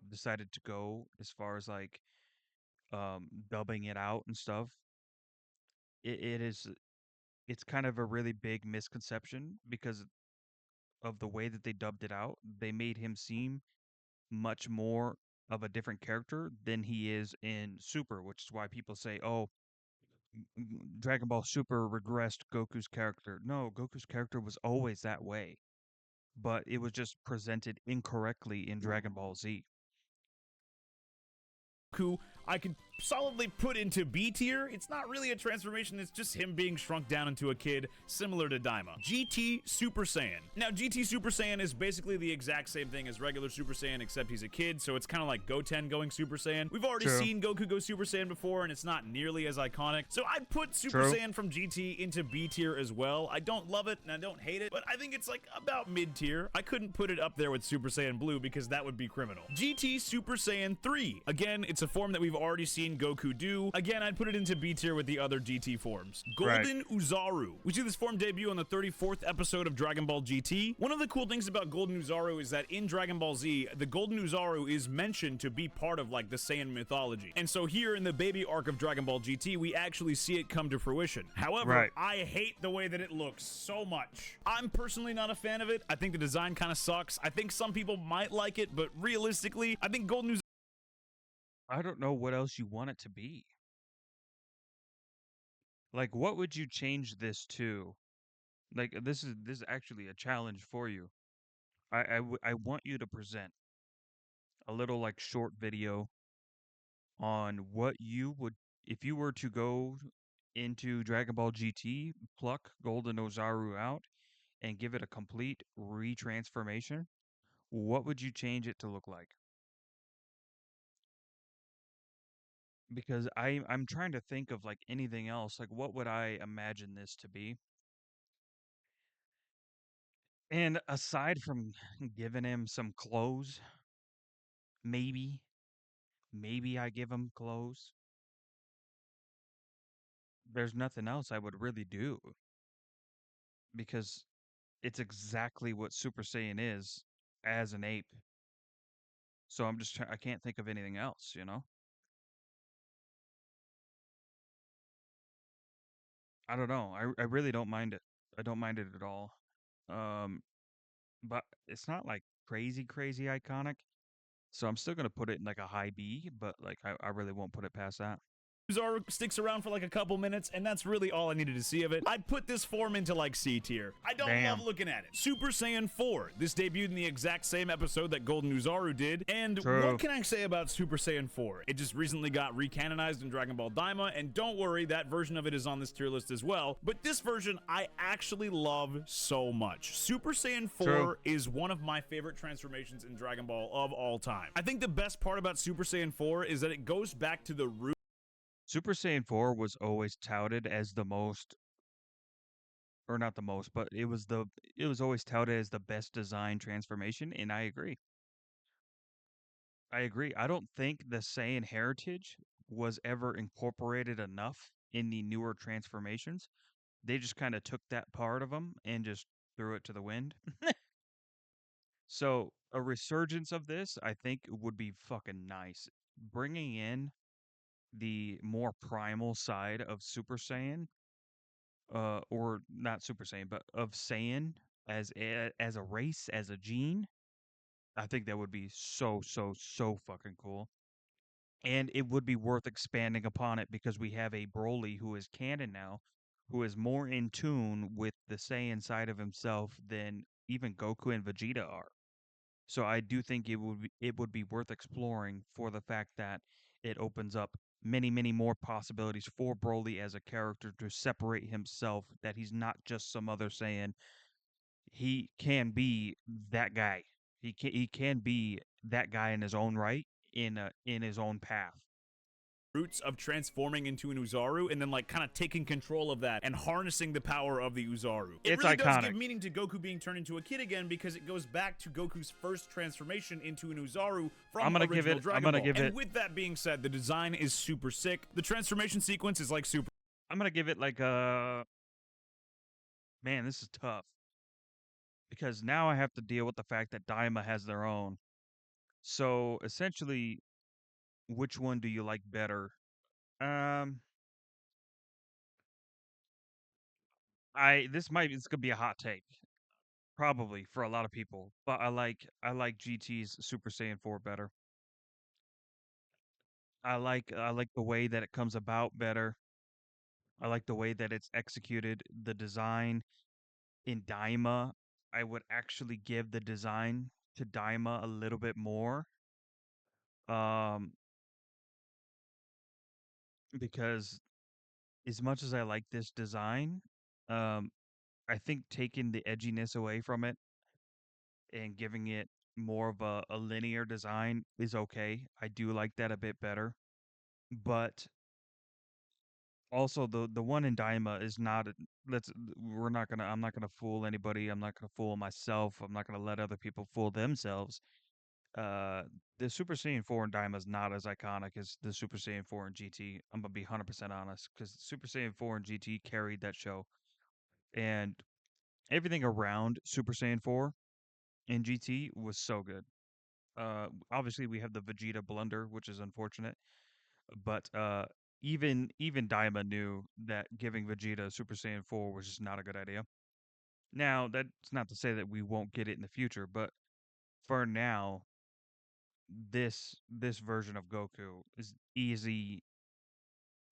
decided to go as far as like dubbing it out and stuff. It's kind of a really big misconception, because of the way that they dubbed it out. They made him seem much more of a different character than he is in Super, which is why people say, "Oh, Dragon Ball Super regressed Goku's character." No, Goku's character was always that way, but it was just presented incorrectly in Dragon Ball Z. I could solidly put into B tier. It's not really a transformation, it's just him being shrunk down into a kid, similar to Daima. GT Super Saiyan. Now, GT Super Saiyan is basically the exact same thing as regular Super Saiyan, except he's a kid, so it's kind of like Goten going Super Saiyan. We've already True. seen Goku go Super Saiyan before, and it's not nearly as iconic, so I'd put Super True. Saiyan from GT into B tier as well. I don't love it, and I don't hate it, but I think it's like about mid tier. I couldn't put it up there with Super Saiyan Blue because that would be criminal. GT Super Saiyan 3. Again, it's a form that we've we've already seen Goku do. Again, I'd put it into B tier with the other GT forms. Right. Golden Uzaru. We see this form debut on the 34th episode of Dragon Ball GT. One of the cool things about Golden Uzaru is that in Dragon Ball Z, the Golden Uzaru is mentioned to be part of like the Saiyan mythology. And so here in the baby arc of Dragon Ball GT, we actually see it come to fruition. However, Right. I hate the way that it looks so much. I'm personally not a fan of it. I think the design kind of sucks. I think some people might like it, but realistically, I think Golden Uzaru I don't know what else you want it to be. Like, what would you change this to? Like, this is actually a challenge for you. I want you to present a little like short video on what you would if you were to go into Dragon Ball GT, pluck Golden Ozaru out, and give it a complete retransformation. What would you change it to look like? Because I'm trying to think of like anything else. Like, what would I imagine this to be? And aside from giving him some clothes, maybe I give him clothes. There's nothing else I would really do because it's exactly what Super Saiyan is as an ape. So I can't think of anything else, you know? I don't know. I really don't mind it. I don't mind it at all. Um, but it's not like crazy iconic. So I'm still gonna put it in like a high B, but like I really won't put it past that. Zaru sticks around for like a couple minutes, and that's really all I needed to see of it. I'd put this form into like C tier. I don't love Damn. looking at it. Super Saiyan 4. This debuted in the exact same episode that Golden Uzaru did. And True. what can I say about Super Saiyan 4? It just recently got recanonized in Dragon Ball Daima, and don't worry, that version of it is on this tier list as well. But this version I actually love so much. Super Saiyan 4 True. is one of my favorite transformations in Dragon Ball of all time. I think the best part about Super Saiyan 4 is that it goes back to the root Super Saiyan 4 was always touted as the most or not the most, but it was always touted as the best design transformation, and I agree. I agree. I don't think the Saiyan heritage was ever incorporated enough in the newer transformations. They just kind of took that part of them and just threw it to the wind. So, a resurgence of this, I think, would be fucking nice. Bringing in the more primal side of Super Saiyan, or not Super Saiyan, but of Saiyan as a race, as a gene, I think that would be so fucking cool. And it would be worth expanding upon it because we have a Broly who is canon now, who is more in tune with the Saiyan side of himself than even Goku and Vegeta are. So I do think it would be worth exploring for the fact that it opens up many more possibilities for Broly as a character to separate himself, that he's not just some other Saiyan. He can be that guy. He can be that guy in his own right, in his own path. roots of transforming into an Uzaru and then like kind of taking control of that and harnessing the power of the Uzaru. It It's really does iconic. give meaning to Goku being turned into a kid again because it goes back to Goku's first transformation into an Uzaru from I'm gonna give original it- Dragon I'm gonna Ball. give and it- with that being said, the design is super sick. The transformation sequence is like super I'm gonna give it like a man. This is tough because now I have to deal with the fact that Daima has their own. So essentially, which one do you like better? Um, I this might it's gonna be a hot take, probably for a lot of people, but I like GT's Super Saiyan 4 better. I like the way that it comes about better. I like the way that it's executed. The design in Daima, I would actually give the design to Daima a little bit more. Um, because as much as I like this design, um, I think taking the edginess away from it and giving it more of a linear design is okay. I do like that a bit better. But also the one in Daima is not let's we're not gonna I'm not gonna fool anybody. I'm not gonna fool myself. I'm not gonna let other people fool themselves. Uh, the Super Saiyan 4 in Daima is not as iconic as the Super Saiyan 4 in GT. I'm gonna be 100% honest, because Super Saiyan 4 and GT carried that show, and everything around Super Saiyan 4 in GT was so good. Obviously we have the Vegeta blunder, which is unfortunate, but even Daima knew that giving Vegeta Super Saiyan 4 was just not a good idea. Now, that's not to say that we won't get it in the future, but for now, this version of Goku is easy.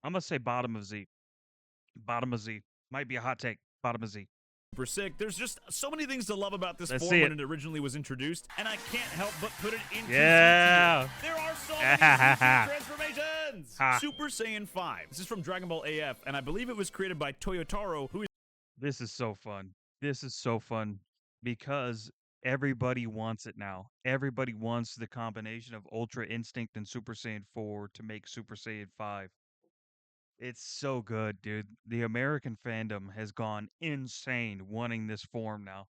I'm gonna say bottom of Z. Bottom of Z. Might be a hot take. Bottom of Z. super sick. There's just so many things to love about this Let's form see when it. it originally was introduced, and I can't help but put it into C Yeah. tier. There are so many C tier transformations. Ha. Super Saiyan 5. This is from Dragon Ball AF, and I believe it was created by Toyotaro, who is This is so fun. This is so fun because everybody wants it now. Everybody wants the combination of Ultra Instinct and Super Saiyan 4 to make Super Saiyan 5. It's so good, dude. The American fandom has gone insane wanting this form now.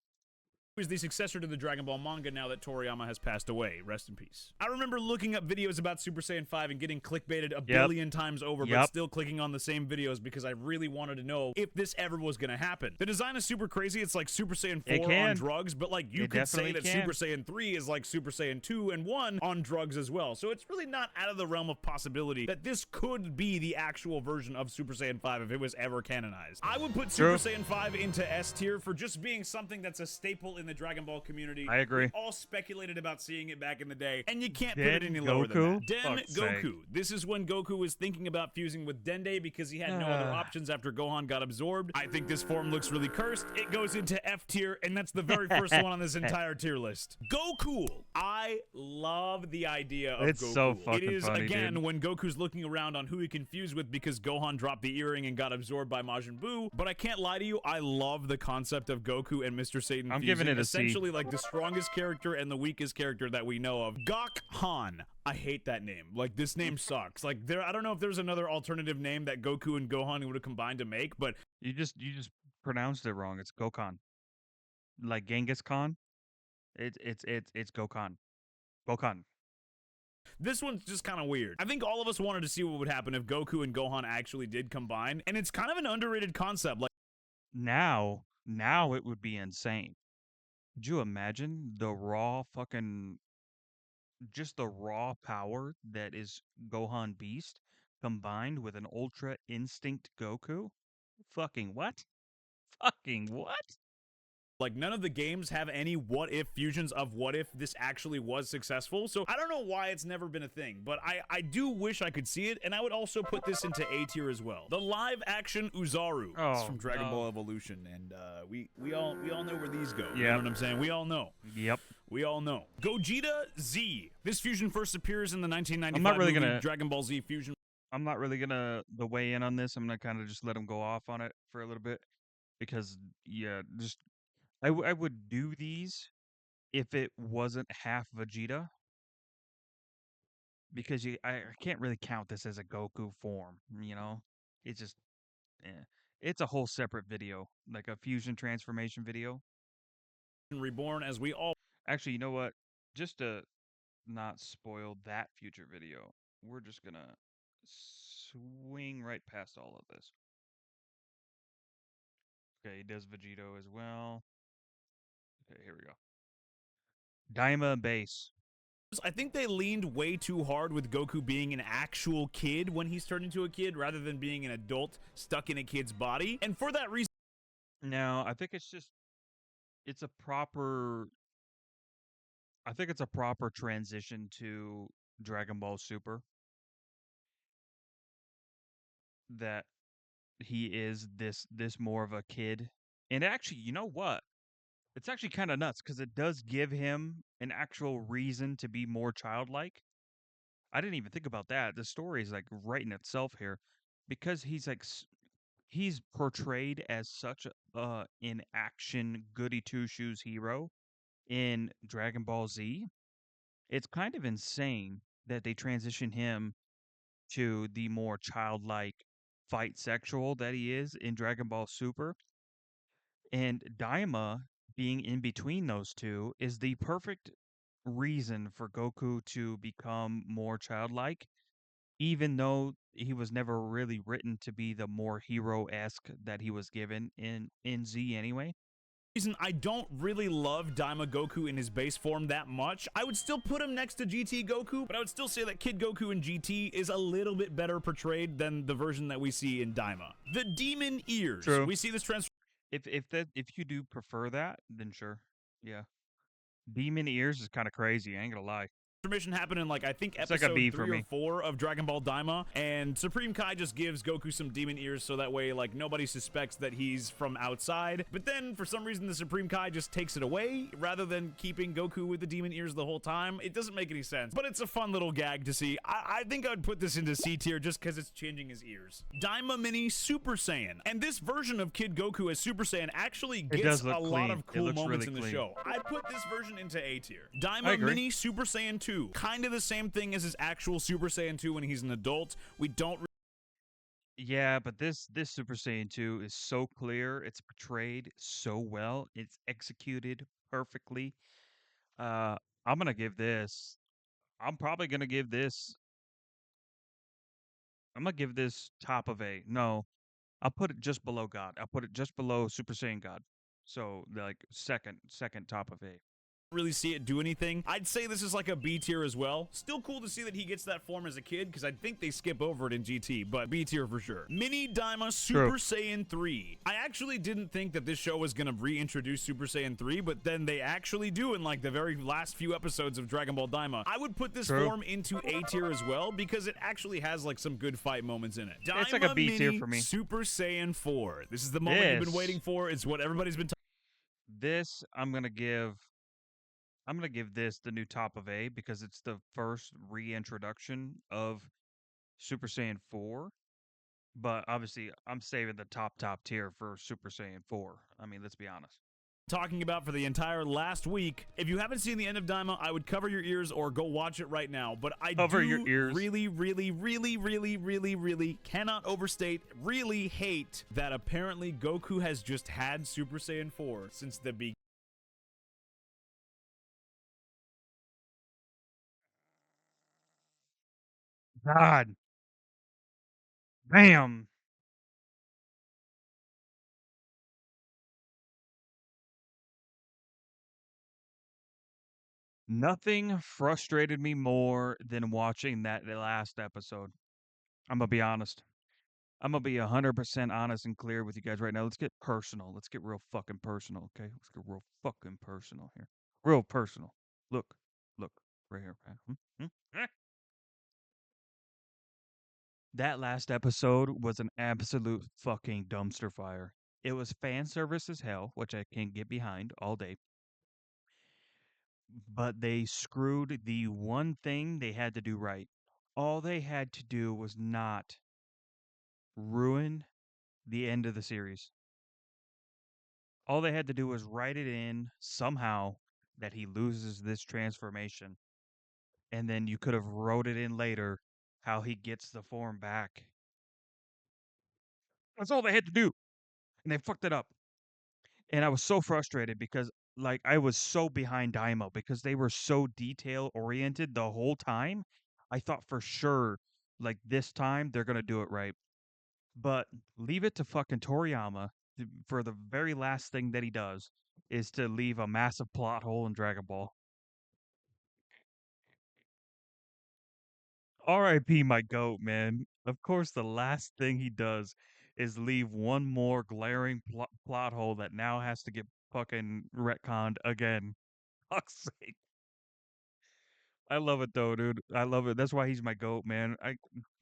is the successor to the Dragon Ball manga now that Toriyama has passed away. Rest in peace. I remember looking up videos about Super Saiyan 5 and getting clickbaited a billion times over, but Yep. still clicking on the same videos because I really wanted to know if this ever was going to happen. The design is super crazy. It's like Super Saiyan It 4 on can. drugs, but like you It could say definitely that can. Super Saiyan 3 is like Super Saiyan 2 and 1 on drugs as well. So it's really not out of the realm of possibility that this could be the actual version of Super Saiyan 5 if it was ever canonized. I would put Super Saiyan 5 into S tier for just being something that's a staple in the Dragon Ball community. I agree. We all speculated about seeing it back in the day, and you can't put Den it any lower than Goku? that. Den Fuck's Goku. sake. This is when Goku was thinking about fusing with Dende because he had no other options after Gohan got absorbed. I think this form looks really cursed. It goes into F tier, and that's the very first one on this entire tier list. Goku. I love the idea of It's Goku. so fucking It is, funny, again, dude. when Goku's looking around on who he can fuse with because Gohan dropped the earring and got absorbed by Majin Buu. But I can't lie to you, I love the concept of Goku and Mr. Satan I'm fusing. giving it a C. Essentially like the strongest character and the weakest character that we know of. Gok Han. I hate that name. Like, this name sucks. Like, I don't know if there's another alternative name that Goku and Gohan would have combined to make, but You just pronounced it wrong. It's Gokhan. Like Genghis Khan. It's Gokhan. Gokhan. this one's just kind of weird. I think all of us wanted to see what would happen if Goku and Gohan actually did combine, and it's kind of an underrated concept. Like, Now it would be insane. Could you imagine just the raw power that is Gohan Beast combined with an Ultra Instinct Goku? Fucking what? Fucking what? none of the games have any what if fusions of what if this actually was successful. So I don't know why it's never been a thing, but I do wish I could see it, and I would also put this into A tier as well. The live action Uzaru. It's from Dragon Ball Evolution, and we all know where these go. You know what I'm saying? We all know. Yep. We all know. Gogeta Z. This fusion first appears in the 1995 I'm not really movie gonna- Dragon Ball Z fusion. I'm not really gonna the weigh in on this. I'm gonna kind of just let him go off on it for a little bit because just I would do these if it wasn't half Vegeta because I can't really count this as a Goku form. It's just it's a whole separate video, like a fusion transformation video. Reborn, as we all Actually, you know what? Just to not spoil that future video, we're just gonna swing right past all of this. Okay, he does Vegito as well. Okay, here we go. Daima base. I think they leaned way too hard with Goku being an actual kid when he's turned into a kid rather than being an adult stuck in a kid's body. And for that reason, Now, it's a proper I think it's a proper transition to Dragon Ball Super that he is this more of a kid. And actually, you know what? It's actually kind of nuts because it does give him an actual reason to be more childlike. I didn't even think about that. The story is like writing itself here because he's portrayed as such an action goody two shoes hero in Dragon Ball Z. It's kind of insane that they transition him to the more childlike fight sexual that he is in Dragon Ball Super. And Daima being in between those two is the perfect reason for Goku to become more childlike, even though he was never really written to be the more hero-esque that he was given in Z anyway. Reason I don't really love Daima Goku in his base form that much. I would still put him next to GT Goku, but I would still say that Kid Goku in GT is a little bit better portrayed than the version that we see in Daima. The Demon Ears. True. We see this transformation If you do prefer that, then sure. Yeah. Demon ears is kind of crazy, I ain't gonna lie. transformation happened in like I think It's like a episode B for 3 or me. 4 of Dragon Ball Daima, and Supreme Kai just gives Goku some demon ears so that way like nobody suspects that he's from outside. But then for some reason the Supreme Kai just takes it away rather than keeping Goku with the demon ears the whole time. It doesn't make any sense, but it's a fun little gag to see. I think I would put this into C tier just because it's changing his ears. Daima Mini Super Saiyan, and this version of Kid Goku as Super Saiyan actually It gets does look a lot clean. of It cool looks moments really in the clean. show. I put this version into A tier. I Daima agree. Mini Super Saiyan 2, kind of the same thing as his actual Super Saiyan 2 when he's an adult. We don't Yeah, but this Super Saiyan 2 is so clear. It's portrayed so well. It's executed perfectly. Uh, I'm gonna give this. I'm probably gonna give this. I'm gonna give this top of A. No, I'll put it just below God. I'll put it just below Super Saiyan God. So like second top of A. really see it do anything. I'd say this is like a B tier as well. Still cool to see that he gets that form as a kid because I think they skip over it in GT, but B tier for sure. Mini Daima Super True. Saiyan 3. I actually didn't think that this show was going to reintroduce Super Saiyan 3, but then they actually do in like the very last few episodes of Dragon Ball Daima. I would put this True. form into A tier as well because it actually has like some good fight moments in it. Daima It's like a B tier Mini for me. Super Saiyan 4. This is the moment you've been This waiting for. It's what everybody's been this I'm gonna give this the new top of A because it's the first reintroduction of Super Saiyan 4. But obviously, I'm saving the top tier for Super Saiyan 4. I mean, let's be honest. talking about for the entire last week. If you haven't seen the end of Daima, I would cover your ears or go watch it right now. But I Cover do your ears. really cannot overstate, really hate that apparently Goku has just had Super Saiyan 4 since the beginning. God damn. Nothing frustrated me more than watching that last episode. I'm gonna be honest. I'm gonna be 100% honest and clear with you guys right now. Let's get personal. Let's get real fucking personal, okay? Let's get real fucking personal here. Real personal. Look, look, right here. Right? That last episode was an absolute fucking dumpster fire. It was fan service as hell, which I can get behind all day. But they screwed the one thing they had to do right. All they had to do was not ruin the end of the series. All they had to do was write it in somehow that he loses this transformation. And then you could have wrote it in later how he gets the form back. That's all they had to do. And they fucked it up. And I was so frustrated because like I was so behind Daimo because they were so detail oriented the whole time. I thought for sure like this time they're gonna do it right. But leave it to fucking Toriyama for the very last thing that he does is to leave a massive plot hole in Dragon Ball. R.I.P. my goat, man. Of course, the last thing he does is leave one more glaring plot hole that now has to get fucking retconned again. Fuck's sake. I love it though, dude. I love it. That's why he's my goat, man.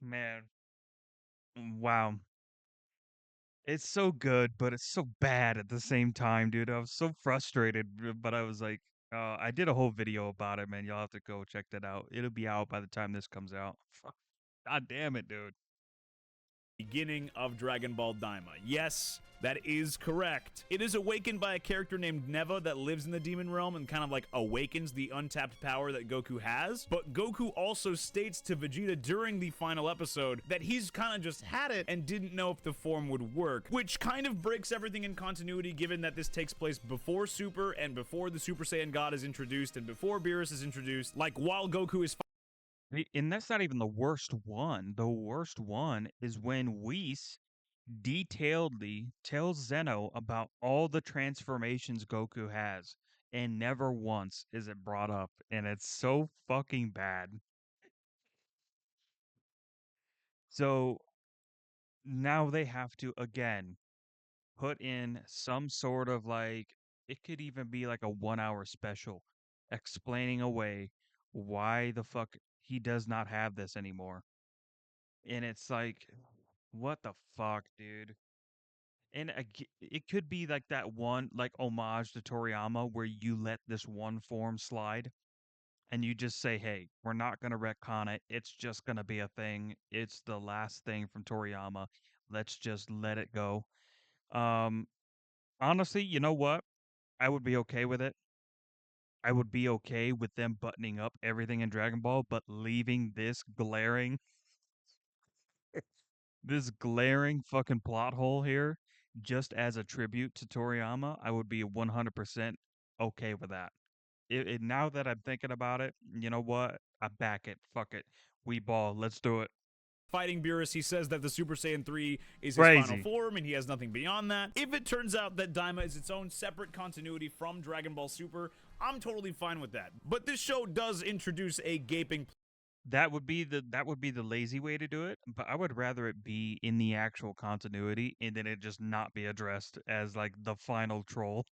Man, wow. It's so good, but it's so bad at the same time, dude. I was so frustrated, but I was like, I did a whole video about it, man. Y'all have to go check that out. It'll be out by the time this comes out. God damn it, dude. beginning of Dragon Ball Daima. Yes, that is correct. It is awakened by a character named Neva that lives in the demon realm and kind of like awakens the untapped power that Goku has. But Goku also states to Vegeta during the final episode that he's kind of just had it and didn't know if the form would work, which kind of breaks everything in continuity given that this takes place before Super and before the Super Saiyan God is introduced and before Beerus is introduced. Like while Goku is And that's not even the worst one. The worst one is when Whis detailedly tells Zeno about all the transformations Goku has, and never once is it brought up, and it's so fucking bad. So now they have to again put in some sort of like it could even be like a 1 hour special explaining away why the fuck he does not have this anymore. And it's like, what the fuck, dude? And it could be like that one, like homage to Toriyama, where you let this one form slide and you just say, hey, we're not going to retcon it. It's just going to be a thing. It's the last thing from Toriyama. Let's just let it go. Um, Honestly, you know what? I would be okay with it. I would be okay with them buttoning up everything in Dragon Ball, but leaving this glaring fucking plot hole here just as a tribute to Toriyama, I would be 100% okay with that. Now that I'm thinking about it, you know what? I back it. Fuck it. We ball. Let's do it. fighting Beerus, he says that the Super Saiyan 3 is his final Crazy. form and he has nothing beyond that. If it turns out that Daima is its own separate continuity from Dragon Ball Super, I'm totally fine with that. But this show does introduce a gaping That would be the lazy way to do it, but I would rather it be in the actual continuity and then it just not be addressed as like the final troll.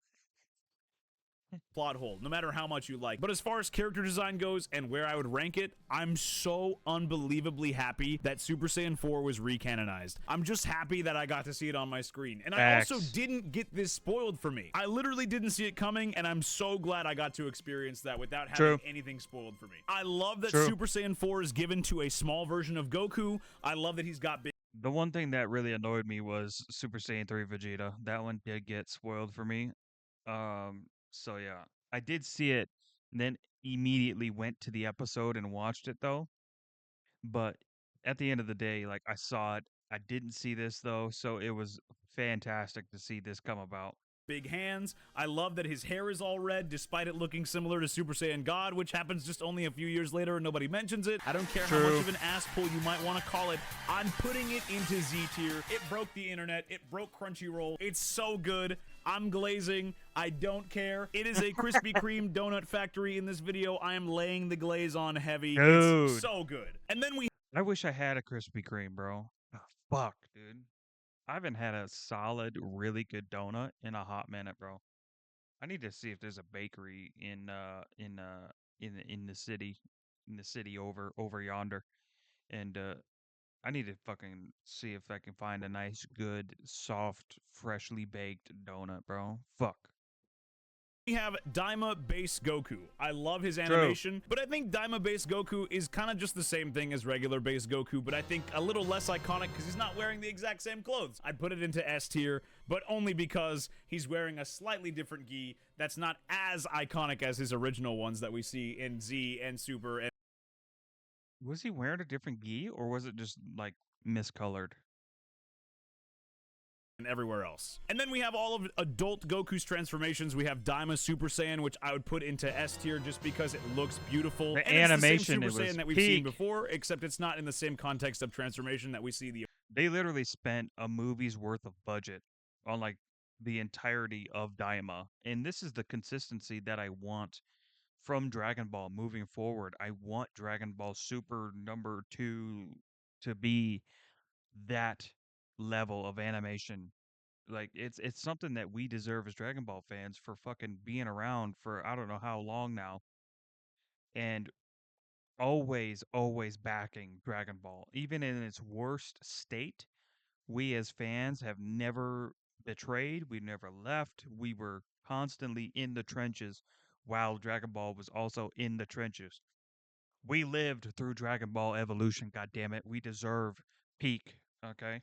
plot hole, no matter how much you like. But as far as character design goes and where I would rank it, I'm so unbelievably happy that Super Saiyan 4 was recanonized. I'm just happy that I got to see it on my screen. And I also Facts. didn't get this spoiled for me. I literally didn't see it coming, and I'm so glad I got to experience that without having True. anything spoiled for me. I love that True. Super Saiyan 4 is given to a small version of Goku. I love that he's got big The one thing that really annoyed me was Super Saiyan 3 Vegeta. That one did get spoiled for me. So yeah. I did see it and then immediately went to the episode and watched it though. But at the end of the day, like I saw it. I didn't see this though, so it was fantastic to see this come about. big hands. I love that his hair is all red despite it looking similar to Super Saiyan God, which happens just only a few years later and nobody mentions it. I don't care how much True. of an ass pull you might want to call it. I'm putting it into Z tier. It broke the internet. It broke Crunchyroll. It's so good. I'm glazing. I don't care. It is a Krispy Kreme donut factory in this video. I am laying the glaze on heavy. It's Dude. so good. And then we I wish I had a Krispy Kreme, bro. Oh, fuck, dude. I haven't had a solid, really good donut in a hot minute, bro. I need to see if there's a bakery in the city over yonder, and I need to fucking see if I can find a nice, good, soft, freshly baked donut, bro. Fuck. have Daima Base Goku. I love his True. animation, but I think Daima Base Goku is kind of just the same thing as regular Base Goku, but I think a little less iconic because he's not wearing the exact same clothes. I'd put it into S tier, but only because he's wearing a slightly different gi that's not as iconic as his original ones that we see in Z and Super and Was he wearing a different gi, or was it just like miscolored? everywhere else. And then we have all of adult Goku's transformations. We have Daima Super Saiyan, which I would put into S tier just because it looks beautiful. The And animation, it's the it same Super was Saiyan that we've seen peak. before, except it's not in the same context of transformation that we see the They literally spent a movie's worth of budget on like the entirety of Daima, and this is the consistency that I want from Dragon Ball moving forward. I want Dragon Ball Super number 2 to be that level of animation. Like it's something that we deserve as Dragon Ball fans for fucking being around for I don't know how long now and always backing Dragon Ball. Even in its worst state, we as fans have never betrayed, we never left. We were constantly in the trenches while Dragon Ball was also in the trenches. We lived through Dragon Ball Evolution, god damn it. We deserve peak, okay?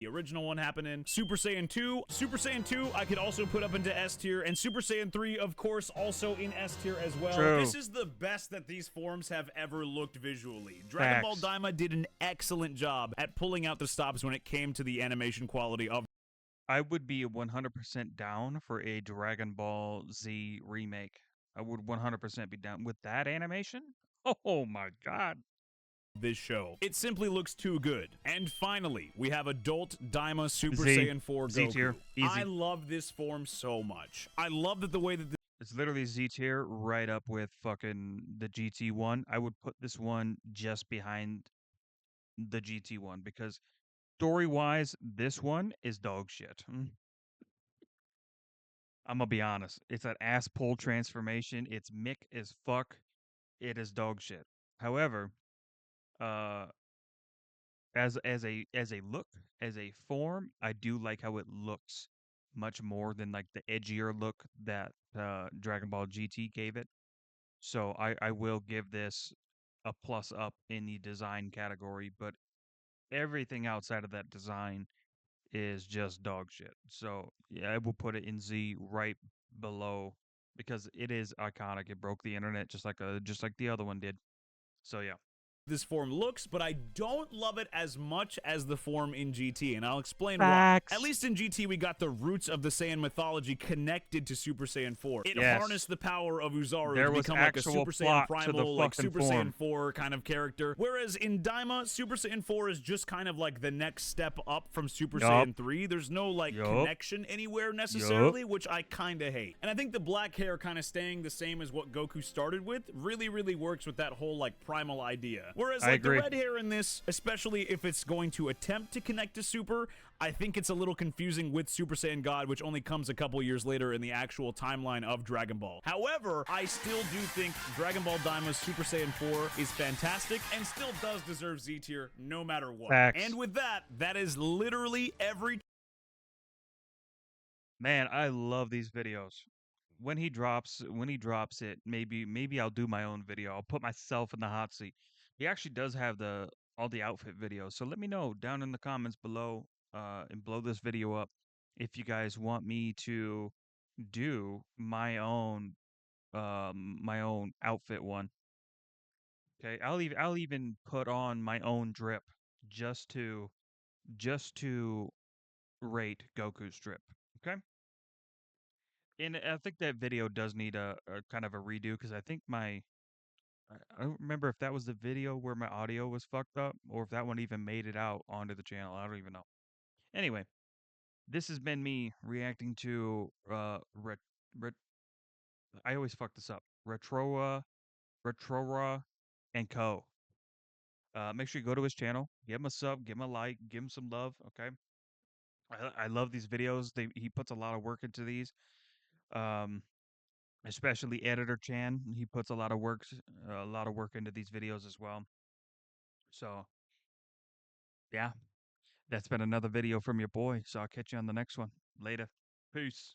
the original one happening. Super Saiyan 2. Super Saiyan 2, I could also put up into S tier. And Super Saiyan 3, of course, also in S tier as well. True. This is the best that these forms have ever looked visually. Dragon Ball Facts. Daima did an excellent job at pulling out the stops when it came to the animation quality of I would be 100% down for a Dragon Ball Z remake. I would 100% be down with that animation. Oh my god. this show. It simply looks too good. And finally, we have adult Daima Super Z. Saiyan 4 Z Goku. tier. I Easy. love this form so much. I love that the way that It's literally Z tier right up with fucking the GT one. I would put this one just behind the GT one because story wise, this one is dog shit. I'm gonna be honest. It's an ass pull transformation. It's mick as fuck. It is dog shit. However, uh, as a look, as a form, I do like how it looks much more than like the edgier look that Dragon Ball GT gave it. So I will give this a plus up in the design category, but everything outside of that design is just dog shit. So yeah, I will put it in Z right below because it is iconic. It broke the internet just like the other one did. So yeah. this form looks, but I don't love it as much as the form in GT, and I'll explain why. At Facts. least in GT, we got the roots of the Saiyan mythology connected to Super Saiyan 4. It Yes. harnessed the power of Uzaru There to was become like a actual Super Saiyan plot to the Primal, like fucking Super Saiyan form. 4 kind of character. Whereas in Daima, Super Saiyan 4 is just kind of like the next step up from Super Yup. Saiyan 3. There's no like Yup. connection anywhere necessarily, which I kind of hate. And I think the black hair kind of staying the same as what Goku started with really, really works with that whole like primal idea. Whereas I like the agree. red hair in this, especially if it's going to attempt to connect to Super, I think it's a little confusing with Super Saiyan God, which only comes a couple years later in the actual timeline of Dragon Ball. However, I still do think Dragon Ball Daima's Super Saiyan 4 is fantastic and still does deserve Z tier no matter what. Facts. And with that, that is literally every Man, I love these videos. When he drops it, maybe I'll do my own video. I'll put myself in the hot seat. He actually does have the all the outfit videos. So let me know down in the comments below and blow this video up if you guys want me to do my own outfit one. Okay? I'll even put on my own drip just to just to rate Goku's drip. Okay? And I think that video does need a kind of a redo because I think I don't remember if that was the video where my audio was fucked up or if that one even made it out onto the channel. I don't even know. Anyway, this has been me reacting to ret, I always fuck this up. Retroa and Co. Make sure you go to his channel, give him a sub, give him a like, give him some love. Okay, I love these videos. He puts a lot of work into these. Um, Especially editor Chan. He puts a lot of work into these videos as well. So yeah, that's been another video from your boy. So I'll catch you on the next one. Later. Peace.